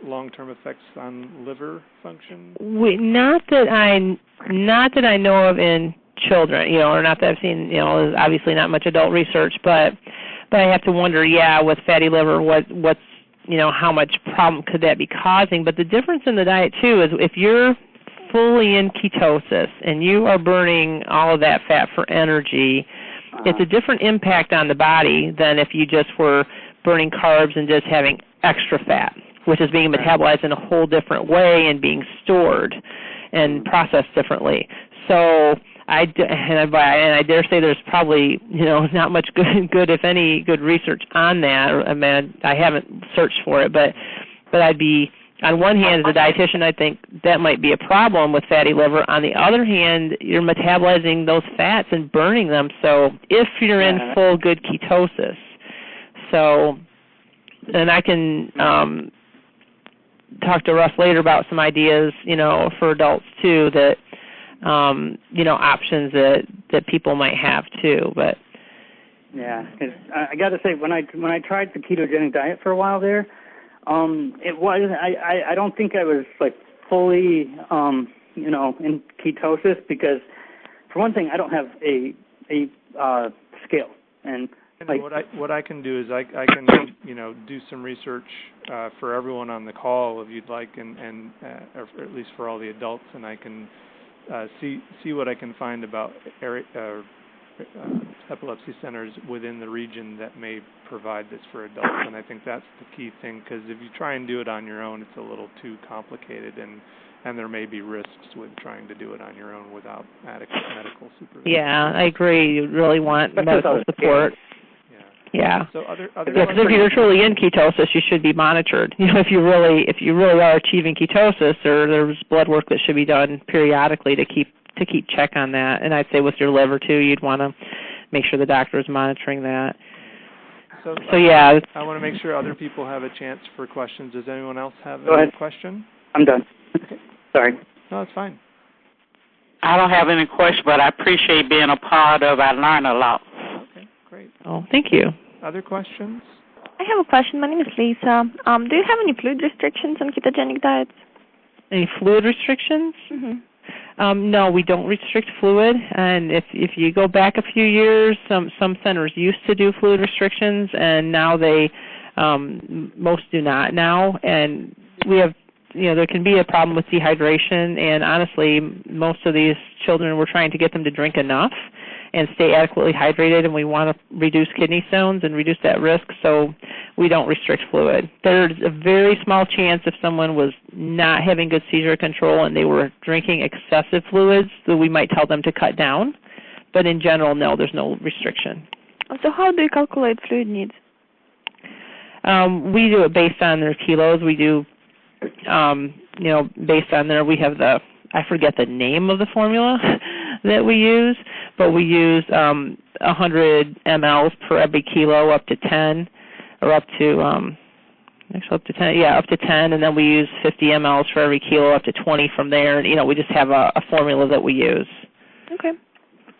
long-term effects on liver function? Not that I know of in children, or not that I've seen. There's obviously not much adult research, but I have to wonder, with fatty liver, what's how much problem could that be causing? But the difference in the diet too is if you're fully in ketosis and you are burning all of that fat for energy, it's a different impact on the body than if you just were burning carbs and just having extra fat, which is being metabolized in a whole different way and being stored and processed differently. So I dare say there's probably not much good if any good research on that. I mean, I haven't searched for it, but I'd be, on one hand, as a dietitian, I think that might be a problem with fatty liver. On the other hand, you're metabolizing those fats and burning them. So if you're in full good ketosis, and I can talk to Russ later about some ideas, for adults too, that options that people might have too. But yeah, 'cause I got to say, when I tried the ketogenic diet for a while there, it was I don't think I was like fully in ketosis, because for one thing I don't have a scale, and like what I can do is I can do some research for everyone on the call if you'd like, and or at least for all the adults, and I can see what I can find about epilepsy centers within the region that may provide this for adults. And I think that's the key thing, because if you try and do it on your own, it's a little too complicated, and there may be risks with trying to do it on your own without adequate medical supervision. Yeah, I agree. You really want medical support. Yeah. So other because if you're truly in ketosis, you should be monitored. If you really are achieving ketosis, or there's blood work that should be done periodically to keep check on that. And I'd say with your liver too, you'd want to make sure the doctor is monitoring that. So yeah. I want to make sure other people have a chance for questions. Does anyone else have a question? I'm done. Okay. Sorry. No, it's fine. I don't have any question, but I appreciate being a part of. I learned a lot. Okay, great. Oh, thank you. Other questions? I have a question. My name is Lisa. Do you have any fluid restrictions on ketogenic diets? Any fluid restrictions? Mm-hmm. No, we don't restrict fluid. And if you go back a few years, some centers used to do fluid restrictions, and now most do not now. And we have, there can be a problem with dehydration. And honestly, most of these children, we're trying to get them to drink enough and stay adequately hydrated, and we want to reduce kidney stones and reduce that risk, so we don't restrict fluid. There's a very small chance if someone was not having good seizure control and they were drinking excessive fluids that we might tell them to cut down, but in general, no, there's no restriction. So how do you calculate fluid needs? We do it based on their kilos. We do, based on we have I forget the name of the formula that we use, but we use 100 mLs per every kilo up to 10, or up to, up to 10, up to 10, and then we use 50 mLs for every kilo up to 20 from there, and, we just have a formula that we use. Okay.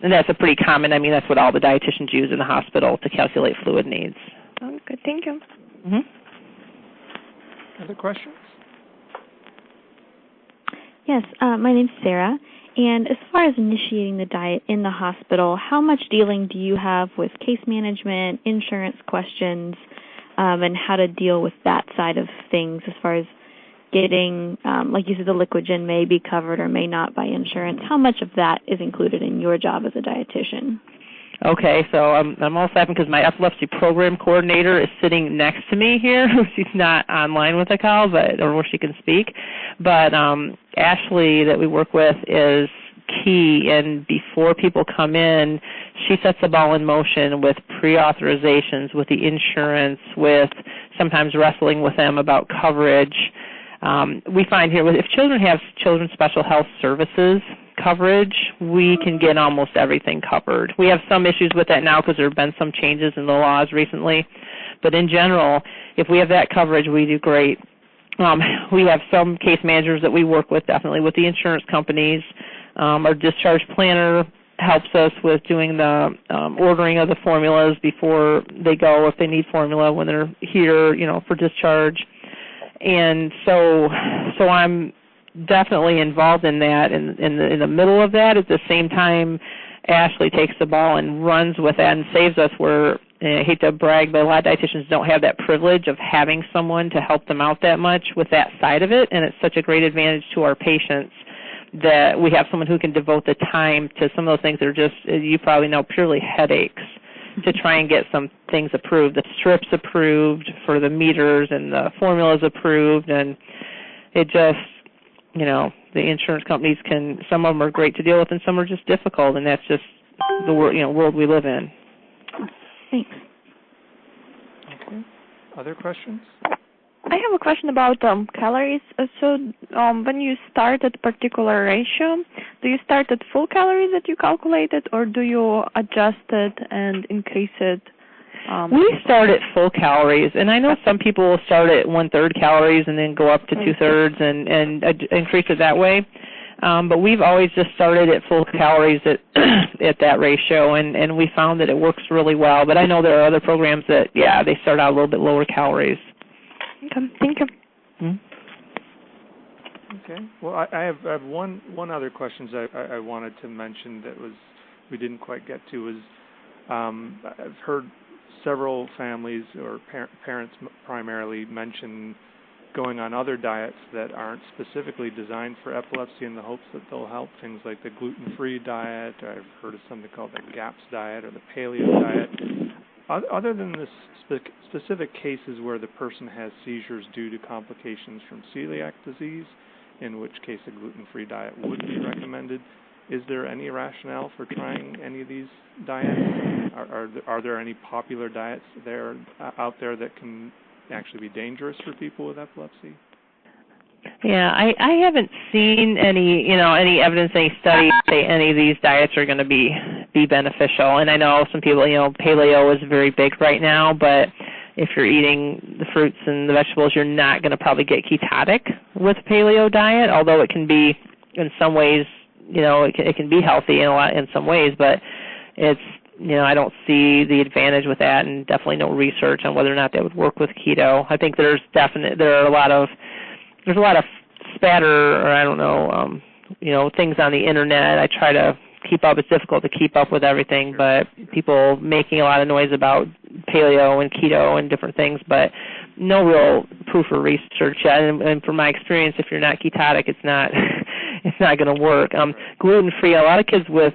And that's a pretty common, that's what all the dietitians use in the hospital to calculate fluid needs. Okay, thank you. Mm-hmm. Other questions? Yes, my name's Sarah, and as far as initiating the diet in the hospital, how much dealing do you have with case management, insurance questions, and how to deal with that side of things as far as getting, like you said, the Liquigen may be covered or may not by insurance? How much of that is included in your job as a dietitian? Okay, so I'm all laughing because my epilepsy program coordinator is sitting next to me here. She's not online with the call, or where she can speak. But Ashley, that we work with, is key. And before people come in, she sets the ball in motion with pre-authorizations, with the insurance, with sometimes wrestling with them about coverage. We find here, if children have Children's Special Health Services coverage, we can get almost everything covered. We have some issues with that now because there have been some changes in the laws recently, but in general, if we have that coverage, we do great. We have some case managers that we work with, definitely with the insurance companies. Our discharge planner helps us with doing the ordering of the formulas before they go, if they need formula when they're here, for discharge. And so I'm definitely involved in that. In the middle of that, at the same time, Ashley takes the ball and runs with that and saves us where, and I hate to brag, but a lot of dietitians don't have that privilege of having someone to help them out that much with that side of it, and it's such a great advantage to our patients that we have someone who can devote the time to some of those things that are just, you probably know, purely headaches to try and get some things approved. The strips approved for the meters and the formulas approved, and it just, the insurance companies some of them are great to deal with and some are just difficult, and that's just the world we live in. Thanks. Okay. Other questions? I have a question about calories. So when you start at a particular ratio, do you start at full calories that you calculated, or do you adjust it and increase it? We start at full calories, and I know some people will start at 1/3 calories and then go up to 2/3 and increase it that way. But we've always just started at full calories at that ratio, and we found that it works really well. But I know there are other programs that, they start out a little bit lower calories. Okay, thank you. Mm-hmm. Okay. Well, I have one other question I wanted to mention that we didn't quite get to is I've heard several families or parents primarily mention going on other diets that aren't specifically designed for epilepsy in the hopes that they'll help, things like the gluten-free diet. I've heard of something called the GAPS diet or the paleo diet. Other than the specific cases where the person has seizures due to complications from celiac disease, in which case a gluten-free diet would be recommended, is there any rationale for trying any of these diets? Are there any popular diets out there that can actually be dangerous for people with epilepsy? Yeah, I haven't seen any evidence, any studies say any of these diets are going to be beneficial. And I know some people, paleo is very big right now, but if you're eating the fruits and the vegetables, you're not going to probably get ketotic with paleo diet, although it can be in some ways, it can be healthy in some ways, but it's, I don't see the advantage with that, and definitely no research on whether or not that would work with keto. I think there's a lot of spatter, or I don't know, things on the internet. I try to keep up. It's difficult to keep up with everything, but people making a lot of noise about paleo and keto and different things, but no real proof or research yet. And from my experience, if you're not ketotic, it's not going to work. Gluten-free. A lot of kids with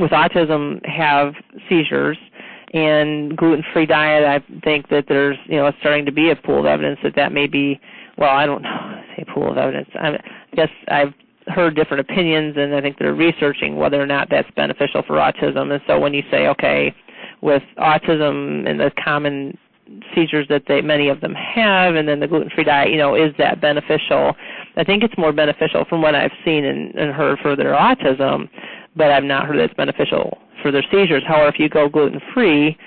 autism have seizures, and gluten-free diet, I think that there's, it's starting to be a pool of evidence that may be, well, I don't know, say pool of evidence. I guess I've heard different opinions, and I think they're researching whether or not that's beneficial for autism. And so when you say, okay, with autism and the common seizures that many of them have, and then the gluten-free diet, is that beneficial? I think it's more beneficial from what I've seen and heard for their autism, but I've not heard that it's beneficial for their seizures. However, if you go gluten-free,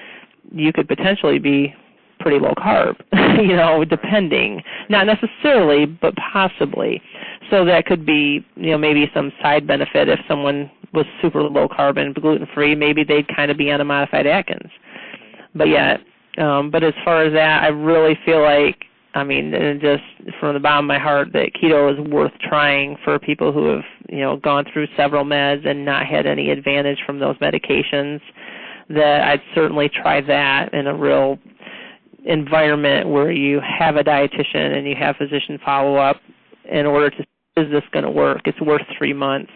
you could potentially be pretty low carb, depending. Not necessarily, but possibly. So that could be, maybe some side benefit if someone was super low carb and gluten-free, maybe they'd kind of be on a modified Atkins. But but as far as that, I really feel like, and just from the bottom of my heart, that keto is worth trying for people who have, gone through several meds and not had any advantage from those medications, that I'd certainly try that in a real environment where you have a dietitian and you have physician follow-up in order to, is this going to work? It's worth 3 months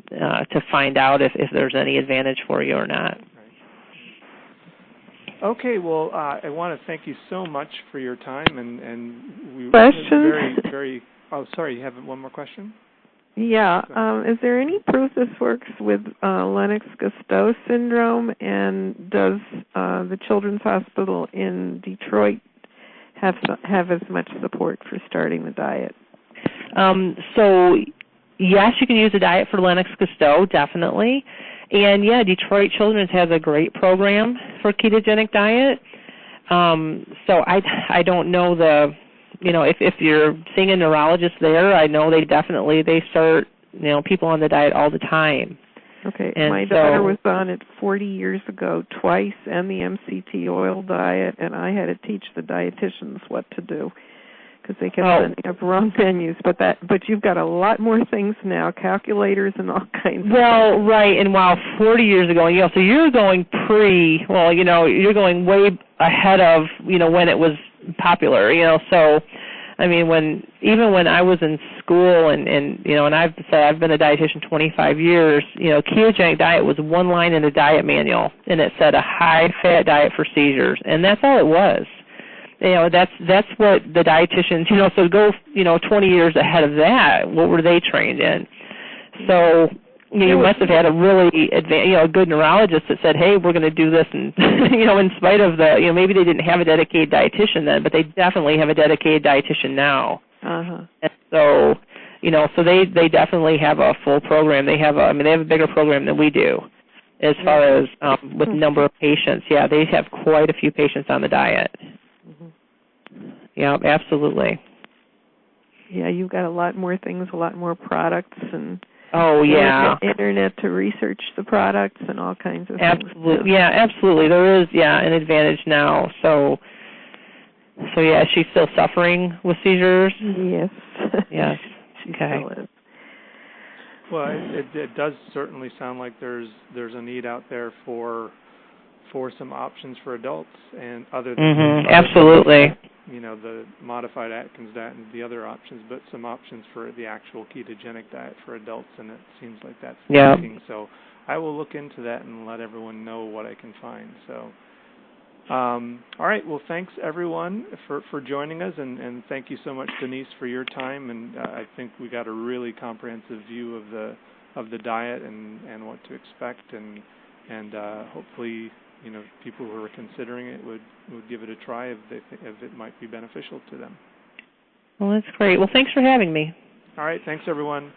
to find out if there's any advantage for you or not. Okay, well, I want to thank you so much for your time, and we questions. very. Oh, sorry, you have one more question? Yeah. Is there any proof this works with Lennox-Gastaut syndrome, and does the Children's Hospital in Detroit have as much support for starting the diet? So, yes, you can use a diet for Lennox-Gastaut, definitely. And, Detroit Children's has a great program for ketogenic diet. So I don't know if you're seeing a neurologist there, I know they start, people on the diet all the time. Okay, And my daughter was on it 40 years ago twice, and the MCT oil diet, and I had to teach the dietitians what to do because they kept sending up wrong menus. But you've got a lot more things now, calculators and all kinds. Well, right, and 40 years ago, so you're going you're going way ahead of when it was popular, so. I mean, when I was in school and I've said I've been a dietitian 25 years, ketogenic diet was one line in the diet manual, and it said a high-fat diet for seizures, and that's all it was. That's what the dietitians, so go, 20 years ahead of that, what were they trained in? So you must have had a really a good neurologist that said, hey, we're going to do this, and in spite of the, maybe they didn't have a dedicated dietitian then, but they definitely have a dedicated dietitian now. And so, so they definitely have a full program. They have they have a bigger program than we do, as far as with number of patients. Yeah, they have quite a few patients on the diet. Yeah, absolutely. Yeah, you've got a lot more things, a lot more products, and internet to research the products and all kinds of things. Absolutely, yeah, absolutely. There is, an advantage now. So yeah, she's still suffering with seizures? Yes. Yes. She still is. Well, it does certainly sound like there's a need out there for some options for adults, and other than absolutely. The modified Atkins diet and the other options, but some options for the actual ketogenic diet for adults, and it seems like that's working. So I will look into that and let everyone know what I can find. So, all right. Well, thanks everyone for joining us, and thank you so much, Denise, for your time. And I think we got a really comprehensive view of the diet and what to expect, and hopefully, people who are considering it would give it a try if it might be beneficial to them. Well, that's great. Well, thanks for having me. All right. Thanks, everyone.